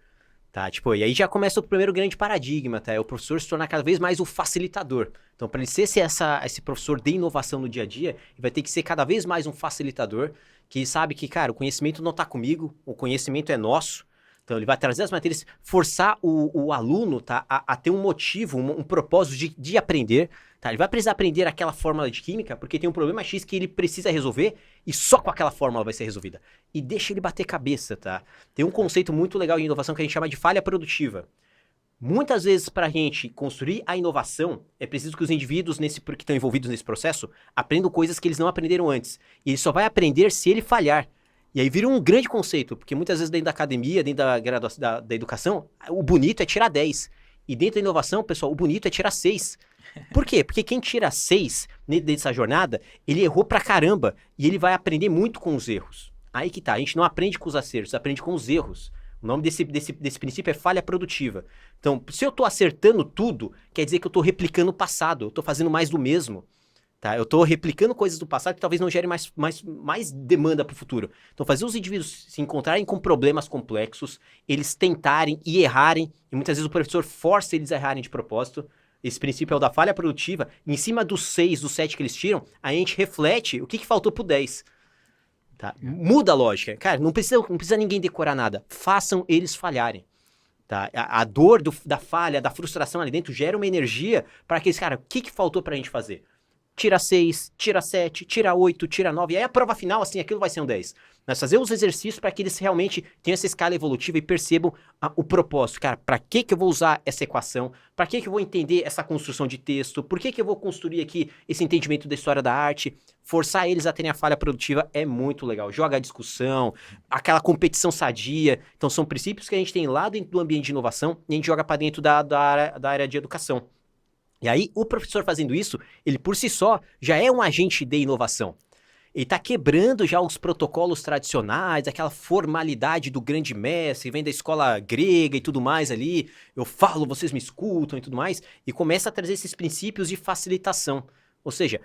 tá? Tipo, e aí já começa o primeiro grande paradigma, tá? É o professor se tornar cada vez mais o facilitador. Então, para ele ser esse professor de inovação no dia a dia, ele vai ter que ser cada vez mais um facilitador, que sabe que, cara, o conhecimento não está comigo, o conhecimento é nosso. Então, ele vai trazer as matérias, forçar o aluno, tá, a ter um motivo, um propósito de aprender. Tá? Ele vai precisar aprender aquela fórmula de química, porque tem um problema X que ele precisa resolver, e só com aquela fórmula vai ser resolvida. E deixa ele bater cabeça, tá? Tem um conceito muito legal de inovação que a gente chama de falha produtiva. Muitas vezes, para a gente construir a inovação, é preciso que os indivíduos que estão envolvidos nesse processo aprendam coisas que eles não aprenderam antes. E ele só vai aprender se ele falhar. E aí vira um grande conceito, porque muitas vezes dentro da academia, dentro da graduação, da educação, o bonito é tirar 10. E dentro da inovação, pessoal, o bonito é tirar 6. Por quê? Porque quem tira 6 dessa jornada, ele errou pra caramba e ele vai aprender muito com os erros. Aí que tá, a gente não aprende com os acertos, aprende com os erros. O nome desse princípio é falha produtiva. Então, se eu tô acertando tudo, quer dizer que eu tô replicando o passado, eu tô fazendo mais do mesmo. Tá? Eu estou replicando coisas do passado que talvez não gerem mais demanda para o futuro. Então, fazer os indivíduos se encontrarem com problemas complexos, eles tentarem e errarem, e muitas vezes o professor força eles a errarem de propósito. Esse princípio é o da falha produtiva. Em cima dos 6, dos 7 que eles tiram, a gente reflete o que faltou pro 10. Tá? Muda a lógica. Cara, não precisa ninguém decorar nada. Façam eles falharem. Tá? A dor da falha, da frustração ali dentro gera uma energia para aqueles, cara, o que faltou pra gente fazer? Tira 6, tira 7, tira 8, tira 9. E aí a prova final, assim, aquilo vai ser um 10. Nós fazemos os exercícios para que eles realmente tenham essa escala evolutiva e percebam o propósito. Cara, para que eu vou usar essa equação? Para que eu vou entender essa construção de texto? Por que eu vou construir aqui esse entendimento da história da arte? Forçar eles a terem a falha produtiva é muito legal. Joga a discussão, aquela competição sadia. Então são princípios que a gente tem lá dentro do ambiente de inovação e a gente joga para dentro da área de educação. E aí, o professor fazendo isso, ele por si só já é um agente de inovação. Ele está quebrando já os protocolos tradicionais, aquela formalidade do grande mestre, vem da escola grega e tudo mais ali, eu falo, vocês me escutam e tudo mais, e começa a trazer esses princípios de facilitação. Ou seja,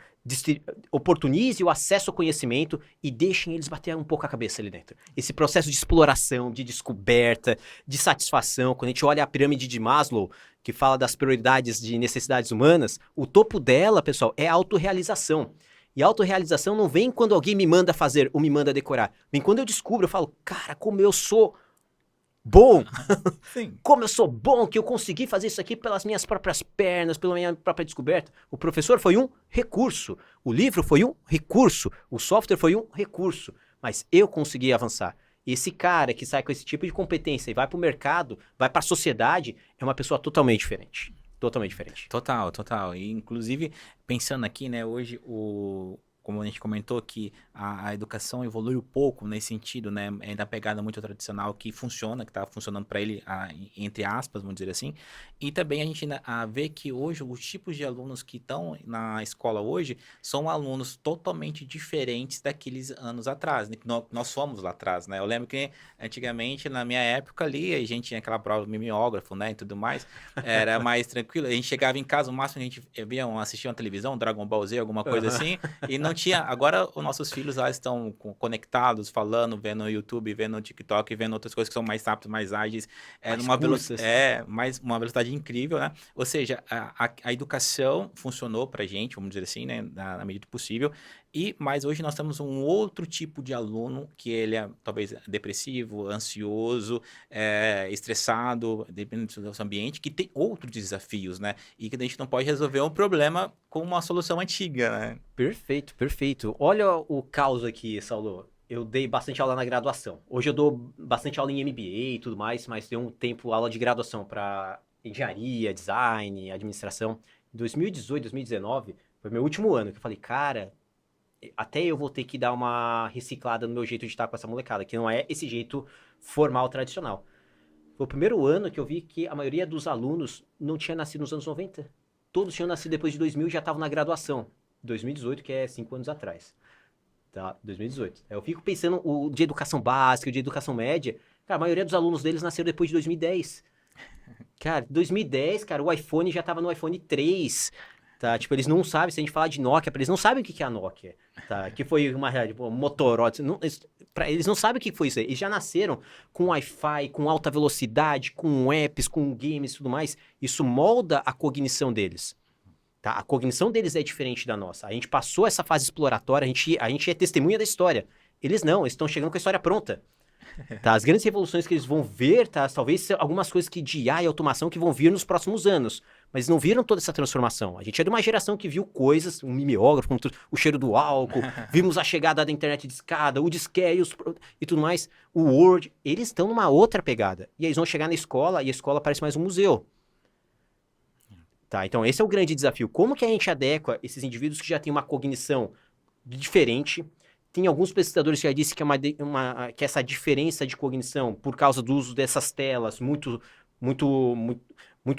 oportunize o acesso ao conhecimento e deixem eles bater um pouco a cabeça ali dentro. Esse processo de exploração, de descoberta, de satisfação, quando a gente olha a pirâmide de Maslow, que fala das prioridades de necessidades humanas, o topo dela, pessoal, é a autorrealização. E a autorrealização não vem quando alguém me manda fazer ou me manda decorar. Vem quando eu descubro, eu falo, cara, como eu sou bom. Sim. Como eu sou bom que eu consegui fazer isso aqui pelas minhas próprias pernas, pela minha própria descoberta. O professor foi um recurso. O livro foi um recurso. O software foi um recurso. Mas eu consegui avançar. E esse cara que sai com esse tipo de competência e vai para o mercado, vai para a sociedade, é uma pessoa totalmente diferente. Totalmente diferente. Total. E, inclusive, pensando aqui, né, hoje como a gente comentou, que a educação evolui um pouco nesse sentido, né? É da pegada muito tradicional que funciona, que está funcionando para ele, entre aspas, vamos dizer assim. E também a gente vê que hoje os tipos de alunos que estão na escola hoje são alunos totalmente diferentes daqueles anos atrás, né? Nós fomos lá atrás, né? Eu lembro que antigamente, na minha época ali, a gente tinha aquela prova do mimeógrafo, né? E tudo mais. Era mais tranquilo. A gente chegava em casa, o máximo a gente assistia uma televisão, Dragon Ball Z, alguma coisa Aham. assim, e não tinha. Agora, os nossos filhos lá estão conectados, falando, vendo o YouTube, vendo o TikTok, vendo outras coisas que são mais rápidas, mais ágeis, Mais numa curtas. mais uma velocidade incrível, né? Ou seja, a educação funcionou pra gente, vamos dizer assim, né? Na medida do possível. Mas hoje nós temos um outro tipo de aluno que ele é talvez depressivo, ansioso, estressado, dependendo do seu ambiente, que tem outros desafios, né? E que a gente não pode resolver um problema com uma solução antiga, né? Perfeito, perfeito. Olha o caos aqui, Saulo. Eu dei bastante aula na graduação. Hoje eu dou bastante aula em MBA e tudo mais, mas dei um tempo aula de graduação para engenharia, design, administração. Em 2018, 2019, foi meu último ano que eu falei, cara, até eu vou ter que dar uma reciclada no meu jeito de estar com essa molecada, que não é esse jeito formal, tradicional. Foi o primeiro ano que eu vi que a maioria dos alunos não tinha nascido nos anos 90. Todos tinham nascido depois de 2000 e já estavam na graduação. 2018, que é 5 anos atrás. Tá? 2018. Eu fico pensando o de educação básica, o de educação média. Cara, a maioria dos alunos deles nasceram depois de 2010. Cara, 2010, cara, o iPhone já tava no iPhone 3. Tá? Tipo, eles não sabem, se a gente falar de Nokia, eles não sabem o que é a Nokia. Tá? Que foi uma tipo, Motorola. Eles não sabem o que foi isso aí. Eles já nasceram com Wi-Fi, com alta velocidade, com apps, com games e tudo mais. Isso molda a cognição deles. Tá? A cognição deles é diferente da nossa. A gente passou essa fase exploratória, a gente é testemunha da história. Eles não, eles estão chegando com a história pronta. Tá? As grandes revoluções que eles vão ver, tá? Talvez algumas coisas que de IA e automação que vão vir nos próximos anos. Mas não viram toda essa transformação. A gente é de uma geração que viu coisas, um mimeógrafo, o cheiro do álcool, vimos a chegada da internet de escada, o disquete e tudo mais, o Word. Eles estão numa outra pegada. E eles vão chegar na escola e a escola parece mais um museu. Tá? Então esse é o grande desafio. Como que a gente adequa esses indivíduos que já têm uma cognição diferente? Tem alguns pesquisadores que já disseram que, que essa diferença de cognição, por causa do uso dessas telas muito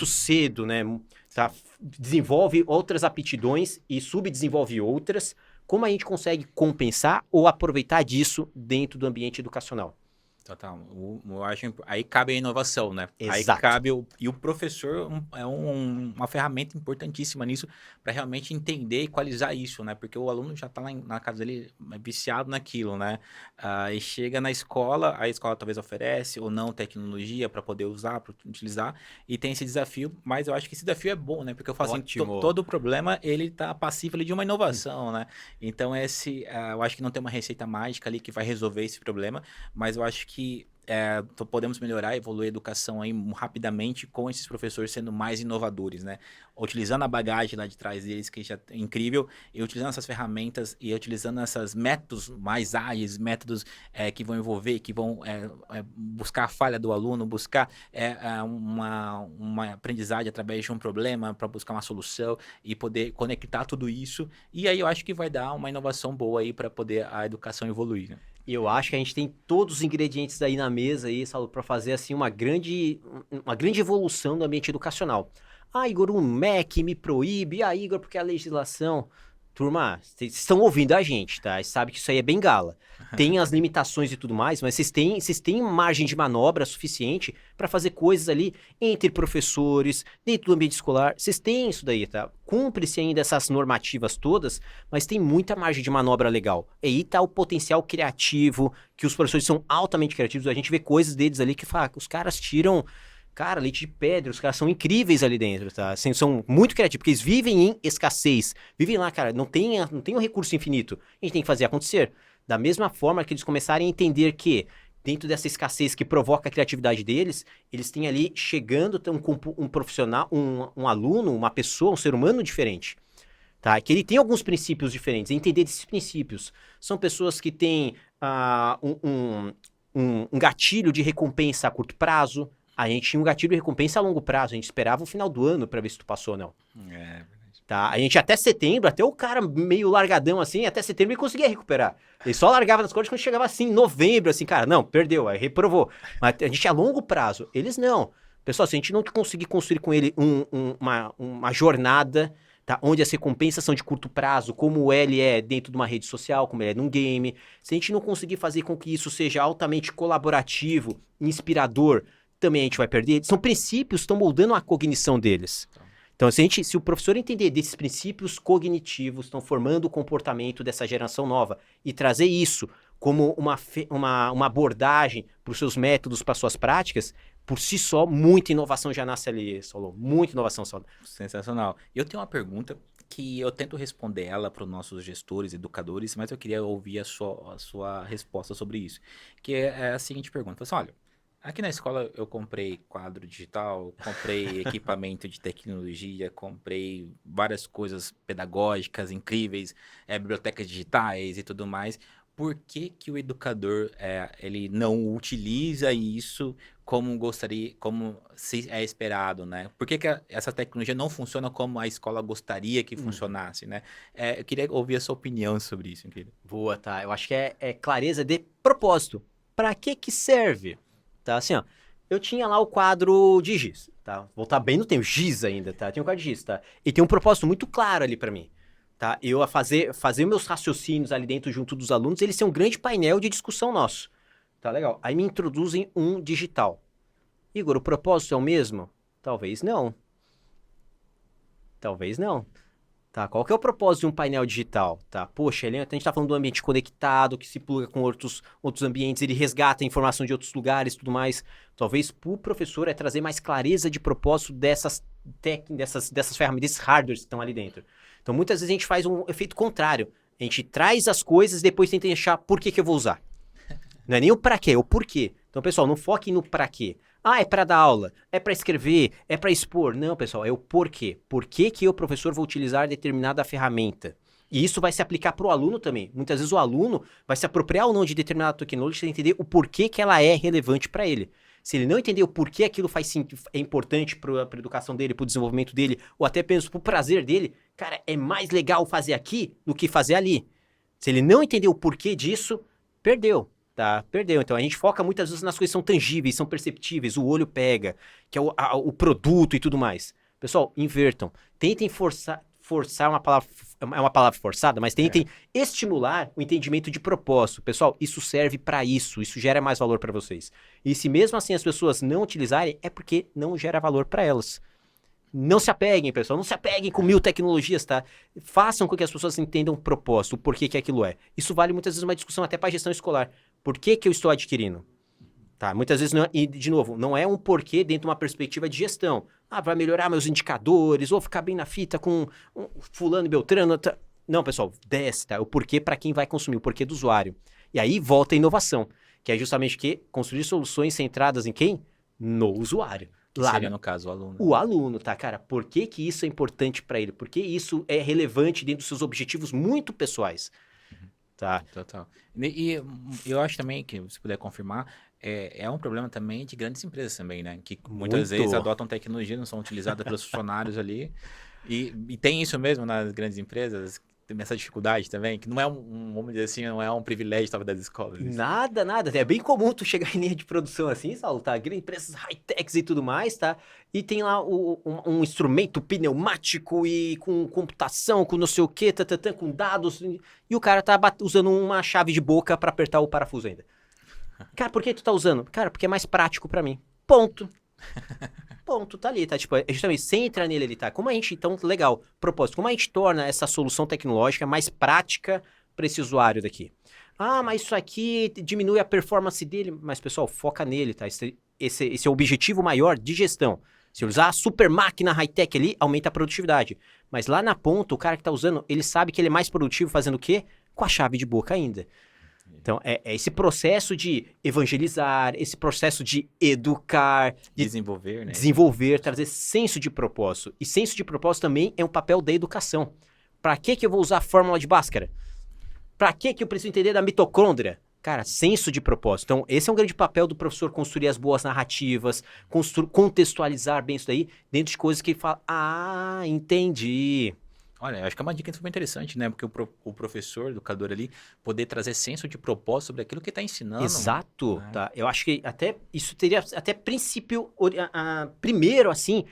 cedo, né? Tá? Desenvolve outras aptidões e subdesenvolve outras. Como a gente consegue compensar ou aproveitar disso dentro do ambiente educacional? Total. Eu acho, aí cabe a inovação, né? Aí Exato. cabe e o professor é uma ferramenta importantíssima nisso para realmente entender e equalizar isso, né? Porque o aluno já está lá na casa dele viciado naquilo, né? E chega na escola, a escola talvez oferece ou não tecnologia para poder usar, para utilizar, e tem esse desafio, mas eu acho que esse desafio é bom, né? Porque eu falo assim, Ótimo. todo problema ele tá passível ali de uma inovação, né? Então eu acho que não tem uma receita mágica ali que vai resolver esse problema, mas eu acho que podemos melhorar, evoluir a educação aí rapidamente com esses professores sendo mais inovadores, né? Utilizando a bagagem lá de trás deles, que já é incrível, e utilizando essas ferramentas e utilizando esses métodos mais ágeis, métodos que vão envolver, que vão buscar a falha do aluno, buscar uma aprendizagem através de um problema para buscar uma solução e poder conectar tudo isso. E aí eu acho que vai dar uma inovação boa aí para poder a educação evoluir, né? E eu acho que a gente tem todos os ingredientes aí na mesa aí, Saulo, para fazer assim uma grande evolução do ambiente educacional. Ah, Igor, o MEC me proíbe. Ah, Igor, porque a legislação... Turma, vocês estão ouvindo a gente, tá? Vocês sabem que isso aí é bengala. Tem as limitações e tudo mais, mas vocês têm margem de manobra suficiente para fazer coisas ali entre professores, dentro do ambiente escolar. Vocês têm isso daí, tá? Cumpre-se ainda essas normativas todas, mas tem muita margem de manobra legal. E aí tá o potencial criativo, que os professores são altamente criativos. A gente vê coisas deles ali que fala, os caras tiram... Cara, leite de pedra, os caras são incríveis ali dentro, tá? Assim, são muito criativos, porque eles vivem em escassez. Vivem lá, cara, não tem um recurso infinito. A gente tem que fazer acontecer. Da mesma forma que eles começarem a entender que, dentro dessa escassez que provoca a criatividade deles, eles têm ali chegando um profissional, um aluno, uma pessoa, um ser humano diferente. Tá? Que ele tem alguns princípios diferentes. Entender desses princípios. São pessoas que têm um gatilho de recompensa a curto prazo. A gente tinha um gatilho de recompensa a longo prazo. A gente esperava o final do ano para ver se tu passou ou não. É verdade. Tá? A gente até setembro, até o cara meio largadão assim, até setembro ele conseguia recuperar. Ele só largava nas cordas quando chegava assim, em novembro, assim, cara, não, perdeu, aí reprovou. Mas a gente é a longo prazo, eles não. Pessoal, se a gente não conseguir construir com ele uma jornada, tá? Onde as recompensas são de curto prazo, como ele é dentro de uma rede social, como ele é num game, se a gente não conseguir fazer com que isso seja altamente colaborativo, inspirador, também a gente vai perder. São princípios que estão moldando a cognição deles. Então, se o professor entender desses princípios cognitivos, estão formando o comportamento dessa geração nova e trazer isso como uma abordagem para os seus métodos, para suas práticas, por si só, muita inovação já nasce ali, Saulo. Muita inovação, Saulo. Sensacional. Eu tenho uma pergunta que eu tento responder ela para os nossos gestores, educadores, mas eu queria ouvir a sua resposta sobre isso. Que é a seguinte pergunta. Assim, olha, aqui na escola eu comprei quadro digital, comprei equipamento de tecnologia, comprei várias coisas pedagógicas incríveis, bibliotecas digitais e tudo mais. Por que que o educador ele não utiliza isso como gostaria, como se é esperado, né? Por que que essa tecnologia não funciona como a escola gostaria que funcionasse, né? Eu queria ouvir a sua opinião sobre isso, querido. Boa, tá. Eu acho que é clareza de propósito. Para que serve? Tá, assim, ó. Eu tinha lá o quadro de giz, tá? Vou voltar bem no tempo, giz ainda, tá? Tem um quadro de giz, tá? E tem um propósito muito claro ali para mim, tá? Eu a fazer meus raciocínios ali dentro junto dos alunos, eles são um grande painel de discussão nosso. Tá legal. Aí me introduzem um digital. Igor, o propósito é o mesmo? Talvez não. Talvez não. Tá, qual que é o propósito de um painel digital? Tá, poxa, a gente tá falando do ambiente conectado, que se pluga com outros ambientes, ele resgata informação de outros lugares e tudo mais. Talvez pro professor é trazer mais clareza de propósito dessas ferramentas, desses hardwares que estão ali dentro. Então, muitas vezes a gente faz um efeito contrário. A gente traz as coisas e depois tenta achar por que eu vou usar. Não é nem o pra quê, é o porquê. Então, pessoal, não foquem no pra quê. Ah, é para dar aula, é para escrever, é para expor. Não, pessoal, é o porquê. Por que que eu, professor, vou utilizar determinada ferramenta? E isso vai se aplicar para o aluno também. Muitas vezes o aluno vai se apropriar ou não de determinada tecnologia sem entender o porquê que ela é relevante para ele. Se ele não entender o porquê aquilo é importante para a educação dele, para o desenvolvimento dele, ou até apenas para o prazer dele, cara, é mais legal fazer aqui do que fazer ali. Se ele não entender o porquê disso, perdeu. Tá, perdeu. Então a gente foca muitas vezes nas coisas que são tangíveis, são perceptíveis, o olho pega, que é o produto e tudo mais. Pessoal, invertam. Tentem forçar é uma palavra forçada, mas tentem estimular o entendimento de propósito. Pessoal, isso serve para isso gera mais valor para vocês. E se mesmo assim as pessoas não utilizarem, é porque não gera valor para elas. Não se apeguem, pessoal, não se apeguem com 1000 tecnologias, tá? Façam com que as pessoas entendam o propósito, o porquê que aquilo é. Isso vale muitas vezes uma discussão até para gestão escolar. Por que que eu estou adquirindo? Tá, muitas vezes, e de novo, não é um porquê dentro de uma perspectiva de gestão. Ah, vai melhorar meus indicadores, vou ficar bem na fita com fulano e beltrano. Tá. Não, pessoal, desce, tá? O porquê para quem vai consumir, o porquê do usuário. E aí volta a inovação, que é justamente construir soluções centradas em quem? No usuário. Que seria, no caso, o aluno. O aluno, tá, cara? Por que que isso é importante para ele? Por que isso é relevante dentro dos seus objetivos muito pessoais? Tá. Total. E eu acho também que, se puder confirmar, é um problema também de grandes empresas também, né? Que muitas vezes adotam tecnologia, não são utilizadas pelos funcionários ali. E tem isso mesmo nas grandes empresas, tem essa dificuldade também, que não é vamos dizer assim, não é um privilégio, talvez, das escolas. Isso. Nada. É bem comum tu chegar em linha de produção assim, Saulo, tá? Grandes empresas high-techs e tudo mais, tá? E tem lá um instrumento pneumático e com computação, com não sei o quê, com dados, e o cara tá usando uma chave de boca pra apertar o parafuso ainda. Cara, por que tu tá usando? Cara, porque é mais prático pra mim. Ponto, tá ali, tá? Tipo, é justamente, sem entrar nele ali, tá? Como a gente, então, legal, propósito, como a gente torna essa solução tecnológica mais prática para esse usuário daqui? Ah, mas isso aqui diminui a performance dele. Mas, pessoal, foca nele, tá? Esse é o objetivo maior de gestão. Se usar a super máquina high-tech ali, aumenta a produtividade. Mas lá na ponta, o cara que tá usando, ele sabe que ele é mais produtivo fazendo o quê? Com a chave de boca ainda. Então, é esse processo de evangelizar, esse processo de educar, de desenvolver, né? Desenvolver, trazer senso de propósito. E senso de propósito também é um papel da educação. Para que eu vou usar a fórmula de Bhaskara? Para que eu preciso entender da mitocôndria? Cara, senso de propósito. Então, esse é um grande papel do professor, construir as boas narrativas, contextualizar bem isso daí, dentro de coisas que ele fala, entendi. Olha, eu acho que é uma dica super interessante, né? Porque o professor, o educador ali, poder trazer senso de propósito sobre aquilo que está ensinando, Exato, né? tá? Eu acho que até isso teria até princípio, primeiro, assim,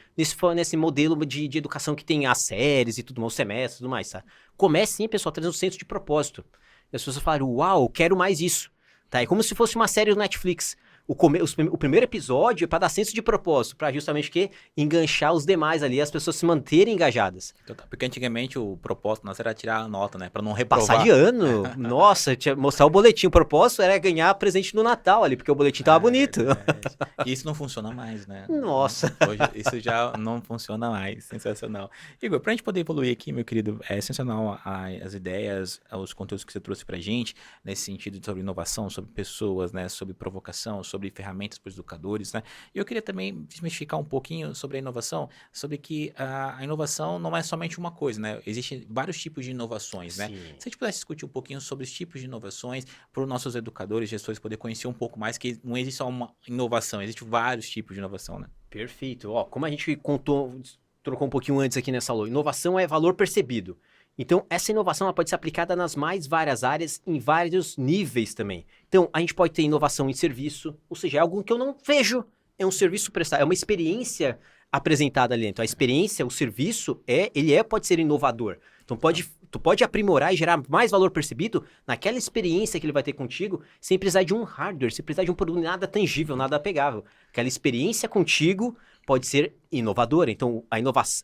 nesse modelo de educação que tem as séries e tudo mais, os semestres e tudo mais, tá? Comece sim, pessoal, trazendo um senso de propósito. E as pessoas falaram, uau, quero mais isso, tá? É como se fosse uma série do Netflix. O primeiro episódio é para dar senso de propósito, para justamente o quê? Enganchar os demais ali, as pessoas se manterem engajadas. Porque antigamente o propósito nosso era tirar a nota, né? Para não Passar de reprovar. ano, nossa, mostrar o boletim. O propósito era ganhar presente no Natal ali, porque o boletim tava É bonito. verdade. E isso não funciona mais, né? Nossa. Hoje isso já não funciona mais. Sensacional. Igor, pra gente poder evoluir aqui, meu querido, é sensacional as ideias, os conteúdos que você trouxe pra gente, nesse sentido sobre inovação, sobre pessoas, né? Sobre provocação, sobre ferramentas para os educadores, né? E eu queria também desmistificar um pouquinho sobre a inovação, sobre que a inovação não é somente uma coisa, né? Existem vários tipos de inovações, né? Sim. Se a gente pudesse discutir um pouquinho sobre os tipos de inovações, para os nossos educadores, gestores poder conhecer um pouco mais, que não existe só uma inovação, existe vários tipos de inovação, né? Perfeito. Ó, como a gente trocou um pouquinho antes aqui nessa aula, inovação é valor percebido. Então, essa inovação ela pode ser aplicada nas mais várias áreas, em vários níveis também. Então, a gente pode ter inovação em serviço, ou seja, é algo que eu não vejo, é um serviço prestado, é uma experiência apresentada ali dentro. A experiência, o serviço, pode ser inovador. Então, tu pode aprimorar e gerar mais valor percebido naquela experiência que ele vai ter contigo, sem precisar de um hardware, sem precisar de um produto nada tangível, nada pegável. Aquela experiência contigo pode ser inovadora. Então,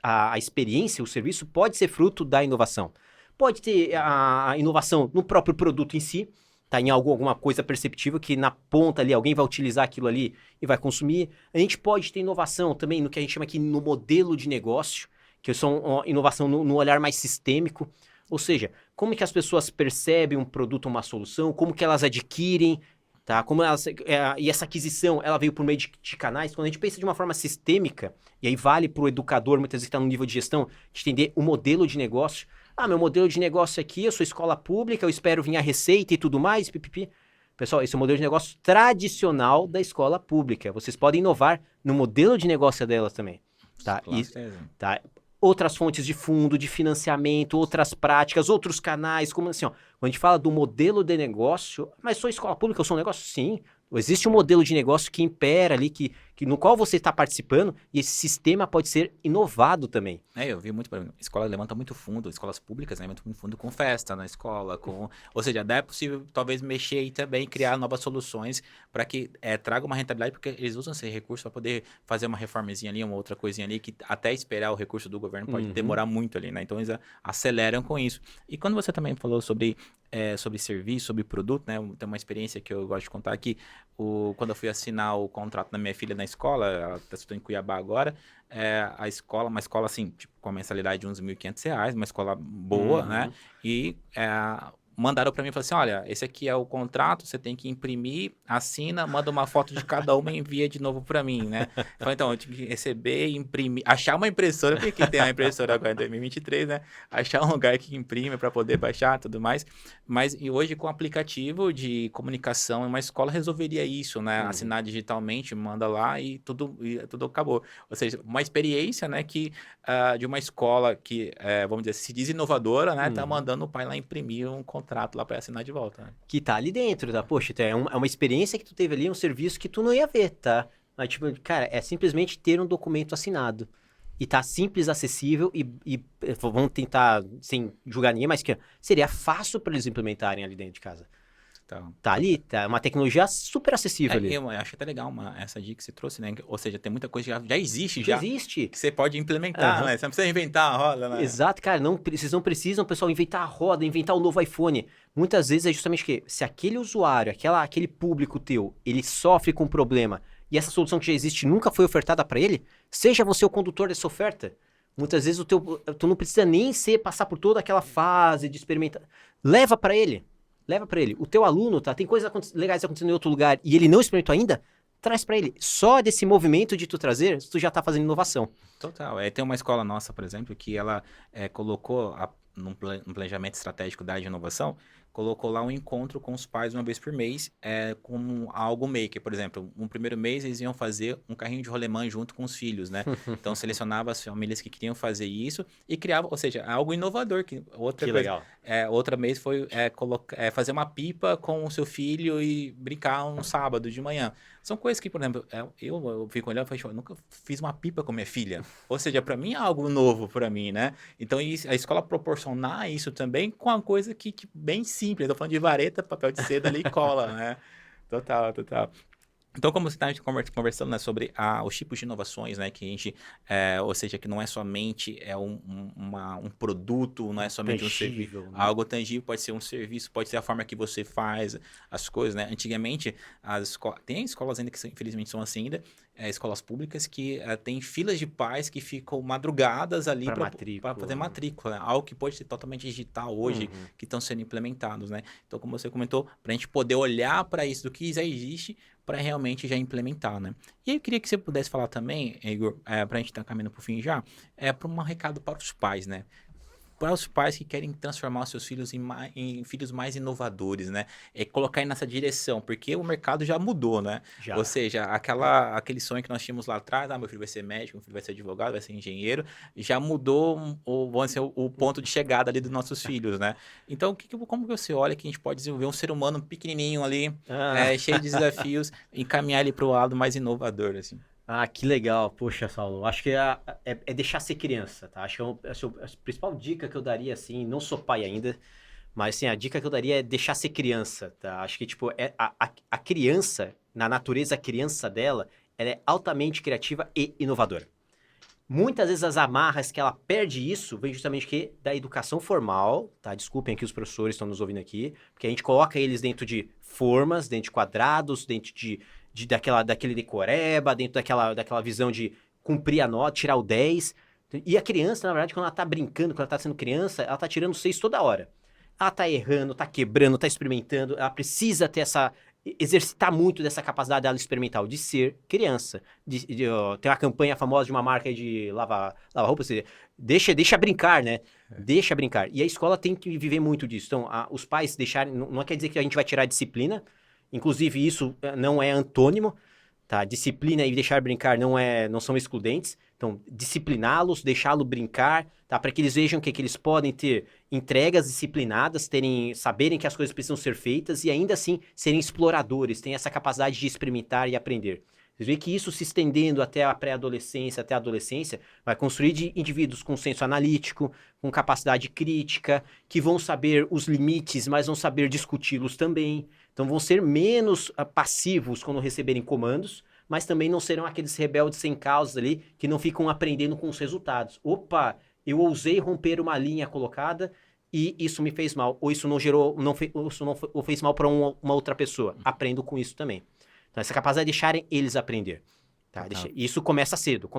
a experiência, o serviço pode ser fruto da inovação. Pode ter a inovação no próprio produto em si, tá? Em alguma coisa perceptível que na ponta ali alguém vai utilizar aquilo ali e vai consumir. A gente pode ter inovação também no que a gente chama aqui no modelo de negócio, que são uma inovação no olhar mais sistêmico. Ou seja, como que as pessoas percebem um produto, uma solução, como que elas adquirem, tá? E essa aquisição, ela veio por meio de canais. Quando a gente pensa de uma forma sistêmica, e aí vale para o educador, muitas vezes que está no nível de gestão, de entender o modelo de negócio. Ah, meu modelo de negócio aqui, eu sou escola pública, eu espero vir a receita e tudo mais, pipipi. Pessoal, esse é o modelo de negócio tradicional da escola pública. Vocês podem inovar no modelo de negócio delas também, tá? Com certeza. Tá? Outras fontes de fundo, de financiamento, outras práticas, outros canais, como assim, ó, quando a gente fala do modelo de negócio, mas sou escola pública, eu sou um negócio? Sim, existe um modelo de negócio que impera ali, no qual você está participando, e esse sistema pode ser inovado também. Eu vi muito, escola levanta muito fundo, escolas públicas, né, levantam muito fundo com festa na escola, ou seja, é possível talvez mexer e também criar novas soluções para que traga uma rentabilidade, porque eles usam esse recurso para poder fazer uma reformazinha ali, uma outra coisinha ali, que até esperar o recurso do governo pode demorar muito ali, né, então eles aceleram com isso. E quando você também falou sobre serviço, sobre produto, né, tem uma experiência que eu gosto de contar aqui, quando eu fui assinar o contrato da minha filha na escola, ela está estudando em Cuiabá agora, uma escola assim, tipo, com a mensalidade de uns R$ 1.500, uma escola boa, né? E mandaram para mim e falaram assim, olha, esse aqui é o contrato, você tem que imprimir, assina, manda uma foto de cada uma e envia de novo para mim, né? Eu falei, então, eu tive que receber, imprimir, achar uma impressora, porque tem uma impressora agora em 2023, né? Achar um lugar que imprime para poder baixar e tudo mais. Mas e hoje com o aplicativo de comunicação, uma escola resolveria isso, né? Assinar digitalmente, manda lá e tudo acabou. Ou seja, uma experiência, né, de uma escola que, vamos dizer, se diz inovadora, né? Tá mandando o pai lá imprimir um contrato lá para assinar de volta, né? Que tá ali dentro, tá? Poxa, é uma experiência que tu teve ali, um serviço que tu não ia ver, tá? Mas, tipo, cara, é simplesmente ter um documento assinado. E tá simples, acessível e vamos tentar, sem julgar ninguém, mas que seria fácil para eles implementarem ali dentro de casa. Então, Tá ali, tá uma tecnologia super acessível ali. Eu acho até legal essa dica que você trouxe, né? Ou seja, tem muita coisa que já existe, Já existe. que você pode implementar, né? Você não precisa inventar a roda, né? Exato, cara, vocês não precisam, pessoal, inventar a roda, inventar o novo iPhone. Muitas vezes é justamente que se aquele usuário, aquele público teu, ele sofre com um problema e essa solução que já existe nunca foi ofertada para ele, seja você o condutor dessa oferta. Muitas vezes tu não precisa nem passar por toda aquela fase de experimentar. Leva para ele. O teu aluno, tá? Tem coisas legais acontecendo em outro lugar e ele não experimentou ainda, traz para ele. Só desse movimento de tu trazer, tu já tá fazendo inovação. Total. Tem uma escola nossa, por exemplo, que ela colocou no planejamento estratégico da área de inovação, colocou lá um encontro com os pais uma vez por mês, como algo maker. Por exemplo, no primeiro mês eles iam fazer um carrinho de rolemã junto com os filhos, né? Então selecionava as famílias que queriam fazer isso e criava, ou seja, algo inovador. Que legal. Outra mês foi fazer uma pipa com o seu filho e brincar um sábado de manhã. São coisas que, por exemplo, eu fico olhando e falo, eu nunca fiz uma pipa com minha filha. Ou seja, para mim é algo novo para mim, né? Então a escola proporcionar isso também com uma coisa que bem simples. Eu tô falando de vareta, papel de seda ali e cola, né? Total, total. Então, como você está conversando, né, sobre os tipos de inovações, né, que a gente, ou seja, que não é somente um produto, não é somente um serviço, Tangível, né? algo tangível, pode ser um serviço, pode ser a forma que você faz as coisas, né? Antigamente, tem escolas ainda que infelizmente são assim ainda, escolas públicas que tem filas de pais que ficam madrugadas ali Pra para matrícula. fazer matrícula, né? Algo que pode ser totalmente digital hoje, Uhum. que estão sendo implementados, né? Então, como você comentou, para a gente poder olhar para isso do que já existe, para realmente já implementar, né? E aí eu queria que você pudesse falar também, Igor, para a gente estar caminhando para o fim já, para um recado para os pais, né? Para os pais que querem transformar os seus filhos em filhos mais inovadores, né? Colocar nessa direção, porque o mercado já mudou, né? Já. Ou seja, aquele sonho que nós tínhamos lá atrás, meu filho vai ser médico, meu filho vai ser advogado, vai ser engenheiro, já mudou vamos dizer, o ponto de chegada ali dos nossos filhos, né? Então, como que você olha que a gente pode desenvolver um ser humano pequenininho ali, cheio de desafios, e encaminhar ele para o lado mais inovador, assim? Ah, que legal. Poxa, Saulo, acho que é deixar ser criança, tá? Acho que a principal dica que eu daria, assim, não sou pai ainda, mas, assim, a dica que eu daria é deixar ser criança, tá? Acho que, tipo, a criança, na natureza, a criança dela, ela é altamente criativa e inovadora. Muitas vezes as amarras que ela perde isso vem justamente da educação formal, tá? Desculpem aqui os professores que estão nos ouvindo aqui, porque a gente coloca eles dentro de formas, dentro de quadrados, dentro daquele decoreba, dentro daquela visão de cumprir a nota, tirar o 10. E a criança, na verdade, quando ela tá brincando, quando ela tá sendo criança, ela tá tirando 6 toda hora. Ela tá errando, tá quebrando, tá experimentando, ela precisa ter exercitar muito dessa capacidade dela experimental, de ser criança. Tem uma campanha famosa de uma marca de lavar roupa, você deixa brincar, né? Deixa brincar. E a escola tem que viver muito disso. Então, os pais deixarem... Não quer dizer que a gente vai tirar a disciplina. Inclusive, isso não é antônimo, tá? Disciplina e deixar brincar não são excludentes. Então, discipliná-los, deixá-los brincar, tá? Para que eles vejam que eles podem ter entregas disciplinadas, saberem que as coisas precisam ser feitas e ainda assim serem exploradores, têm essa capacidade de experimentar e aprender. Vocês veem que isso se estendendo até a pré-adolescência, até a adolescência, vai construir de indivíduos com senso analítico, com capacidade crítica, que vão saber os limites, mas vão saber discuti-los também. Então vão ser menos passivos quando receberem comandos, mas também não serão aqueles rebeldes sem causa ali que não ficam aprendendo com os resultados. Opa, eu ousei romper uma linha colocada e isso me fez mal. Ou isso não fez mal para uma outra pessoa. Aprendo com isso também. Então essa capacidade de deixarem eles aprender. Tá? Isso começa cedo.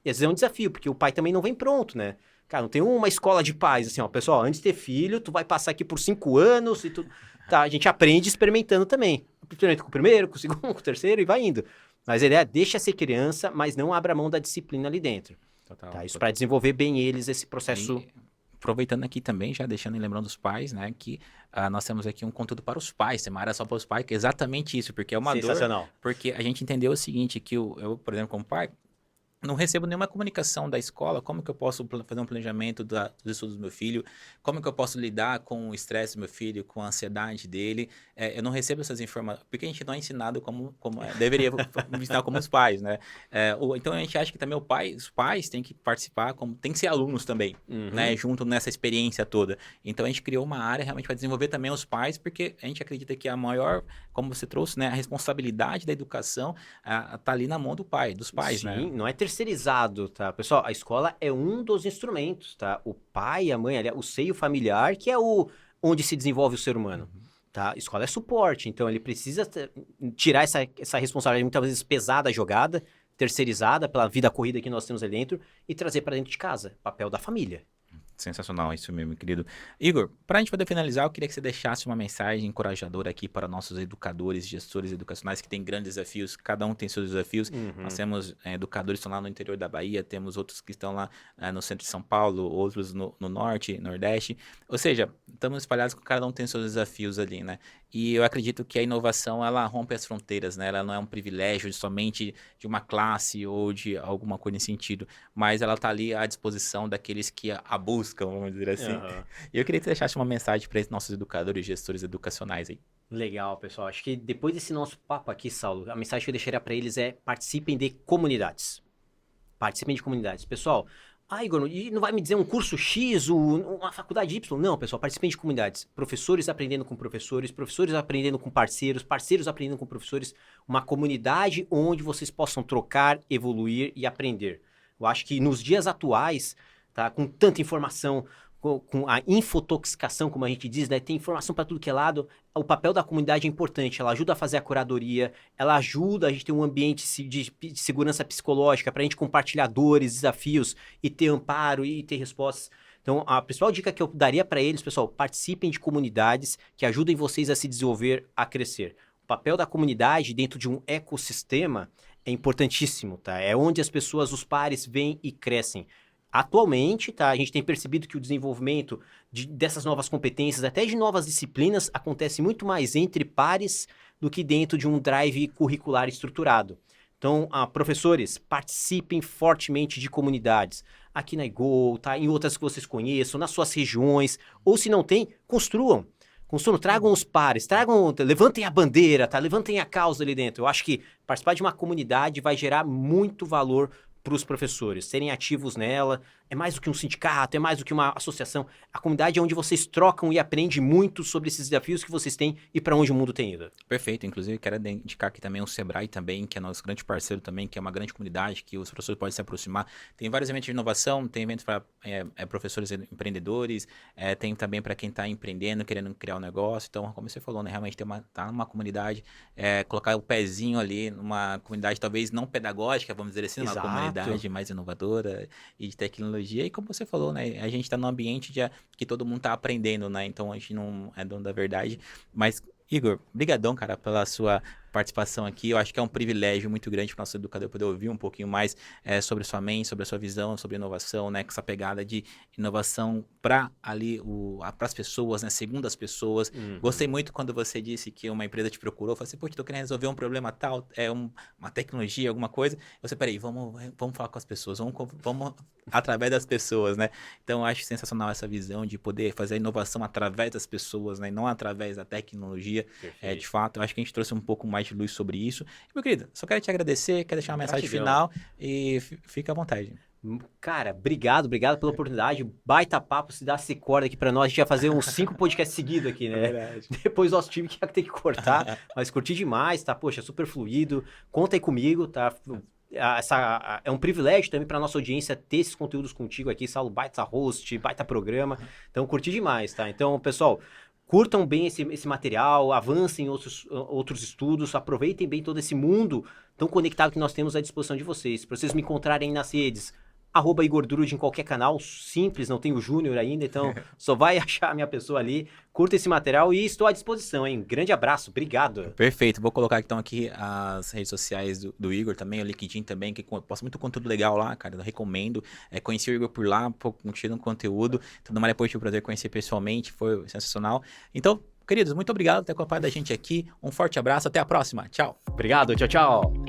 E às vezes é um desafio, porque o pai também não vem pronto, né? Cara, não tem uma escola de pais, assim, ó, pessoal, antes de ter filho, tu vai passar aqui por 5 anos e tudo. Tá, a gente aprende experimentando também. Experimenta com o primeiro, com o segundo, com o terceiro e vai indo. Mas a ideia é deixa ser criança, mas não abra mão da disciplina ali dentro. Total. Tá? Isso para desenvolver bem eles, esse processo. Aproveitando aqui também, já deixando e lembrando os pais, né, que nós temos aqui um conteúdo para os pais, tem uma área só para os pais, que é exatamente isso, porque é uma sensacional. dor, porque a gente entendeu o seguinte, que eu, por exemplo, como pai, não recebo nenhuma comunicação da escola, como que eu posso fazer um planejamento dos estudos do meu filho, como que eu posso lidar com o estresse do meu filho, com a ansiedade dele, eu não recebo essas informações, porque a gente não é ensinado como deveria ensinar como os pais, né? Então a gente acha que também os pais têm que participar, tem que ser alunos também, né? Junto nessa experiência toda. Então a gente criou uma área realmente para desenvolver também os pais, porque a gente acredita que a maior, como você trouxe, né? A responsabilidade da educação tá ali na mão dos pais, Sim, né? não é terceirizado, tá? Pessoal, a escola é um dos instrumentos, tá? O pai, a mãe, aliás, o seio familiar, que é onde se desenvolve o ser humano, tá? A escola é suporte, então ele precisa tirar essa responsabilidade muitas vezes pesada jogada, terceirizada pela vida corrida que nós temos ali dentro e trazer para dentro de casa, papel da família. Sensacional, isso mesmo, querido. Igor, para a gente poder finalizar, eu queria que você deixasse uma mensagem encorajadora aqui para nossos educadores, gestores educacionais que têm grandes desafios, cada um tem seus desafios. Nós temos educadores que estão lá no interior da Bahia, temos outros que estão lá no centro de São Paulo, outros no norte, nordeste. Ou seja, estamos espalhados, cada um tem seus desafios ali, né? E eu acredito que a inovação, ela rompe as fronteiras, né? Ela não é um privilégio somente de uma classe ou de alguma coisa nesse sentido, mas ela está ali à disposição daqueles que a buscam, vamos dizer assim. E eu queria que você deixasse uma mensagem para esses nossos educadores e gestores educacionais aí. Legal, pessoal. Acho que depois desse nosso papo aqui, Saulo, a mensagem que eu deixaria para eles é: participem de comunidades. Participem de comunidades. Pessoal, Igor, e não vai me dizer um curso X, uma faculdade Y? Não, pessoal, participem de comunidades. Professores aprendendo com professores aprendendo com parceiros aprendendo com professores. Uma comunidade onde vocês possam trocar, evoluir e aprender. Eu acho que nos dias atuais, tá, com tanta informação, com a infotoxicação, como a gente diz, né? Tem informação para tudo que é lado. O papel da comunidade é importante. Ela ajuda a fazer a curadoria, ela ajuda a gente ter um ambiente de segurança psicológica para a gente compartilhar dores, desafios e ter amparo e ter respostas. Então, a principal dica que eu daria para eles, pessoal, participem de comunidades que ajudem vocês a se desenvolver, a crescer. O papel da comunidade dentro de um ecossistema é importantíssimo, tá? É onde as pessoas, os pares, vêm e crescem. Atualmente, tá, a gente tem percebido que o desenvolvimento dessas novas competências, até de novas disciplinas, acontece muito mais entre pares do que dentro de um drive curricular estruturado. Então, professores, participem fortemente de comunidades. Aqui na IGO, tá, em outras que vocês conheçam, nas suas regiões, ou se não tem, construam, tragam os pares, levantem a bandeira, tá, levantem a causa ali dentro. Eu acho que participar de uma comunidade vai gerar muito valor para os professores, serem ativos nela. É mais do que um sindicato, é mais do que uma associação. A comunidade é onde vocês trocam e aprendem muito sobre esses desafios que vocês têm e para onde o mundo tem ido. Perfeito. Inclusive, quero indicar aqui também o Sebrae também, que é nosso grande parceiro também, que é uma grande comunidade que os professores podem se aproximar. Tem vários eventos de inovação, tem eventos para professores empreendedores, tem também para quem está empreendendo, querendo criar um negócio. Então, como você falou, né, realmente tá numa comunidade, colocar o pezinho ali numa comunidade talvez não pedagógica, vamos dizer assim, Exato. Uma comunidade mais inovadora e de tecnologia. E como você falou, né, a gente está num ambiente que todo mundo está aprendendo, né, então a gente não é dono da verdade. Mas, Igor, brigadão, cara, pela sua participação aqui. Eu acho que é um privilégio muito grande para o nosso educador poder ouvir um pouquinho mais sobre sua mente, sobre a sua visão, sobre inovação, né? Com essa pegada de inovação para as pessoas, né? Segundo as pessoas. Gostei muito quando você disse que uma empresa te procurou, falou assim, pô, estou querendo resolver um problema tal, uma tecnologia, alguma coisa. Você, peraí, vamos falar com as pessoas, vamos através das pessoas, né? Então, eu acho sensacional essa visão de poder fazer a inovação através das pessoas, né? Não através da tecnologia. De fato, eu acho que a gente trouxe um pouco mais de luz sobre isso. E, meu querido, só quero te agradecer, quero deixar uma mensagem final e fica à vontade. Cara, obrigado pela oportunidade. Baita papo, se dá esse corda aqui pra nós. A gente ia fazer uns 5 podcasts seguidos aqui, né? Verdade. Depois nosso time que ia ter que cortar. Mas curti demais, tá? Poxa, super fluido. Conta aí comigo, tá? É um privilégio também para nossa audiência ter esses conteúdos contigo aqui, Saulo, baita host, baita programa. Então, curti demais, tá? Então, pessoal, curtam bem esse material, avancem em outros estudos, aproveitem bem todo esse mundo tão conectado que nós temos à disposição de vocês. Para vocês me encontrarem nas redes, @Igor Drude em qualquer canal, simples, não tenho Júnior ainda, então só vai achar a minha pessoa ali. Curta esse material e estou à disposição, hein? Grande abraço, obrigado. Perfeito, vou colocar então aqui as redes sociais do Igor também, o LinkedIn também, que posta muito conteúdo legal lá, cara, eu recomendo. Conheci o Igor por lá, curtindo o conteúdo, então mais depois tive o prazer de conhecer pessoalmente, foi sensacional. Então, queridos, muito obrigado por ter acompanhado a gente aqui, um forte abraço, até a próxima, tchau. Obrigado, tchau, tchau.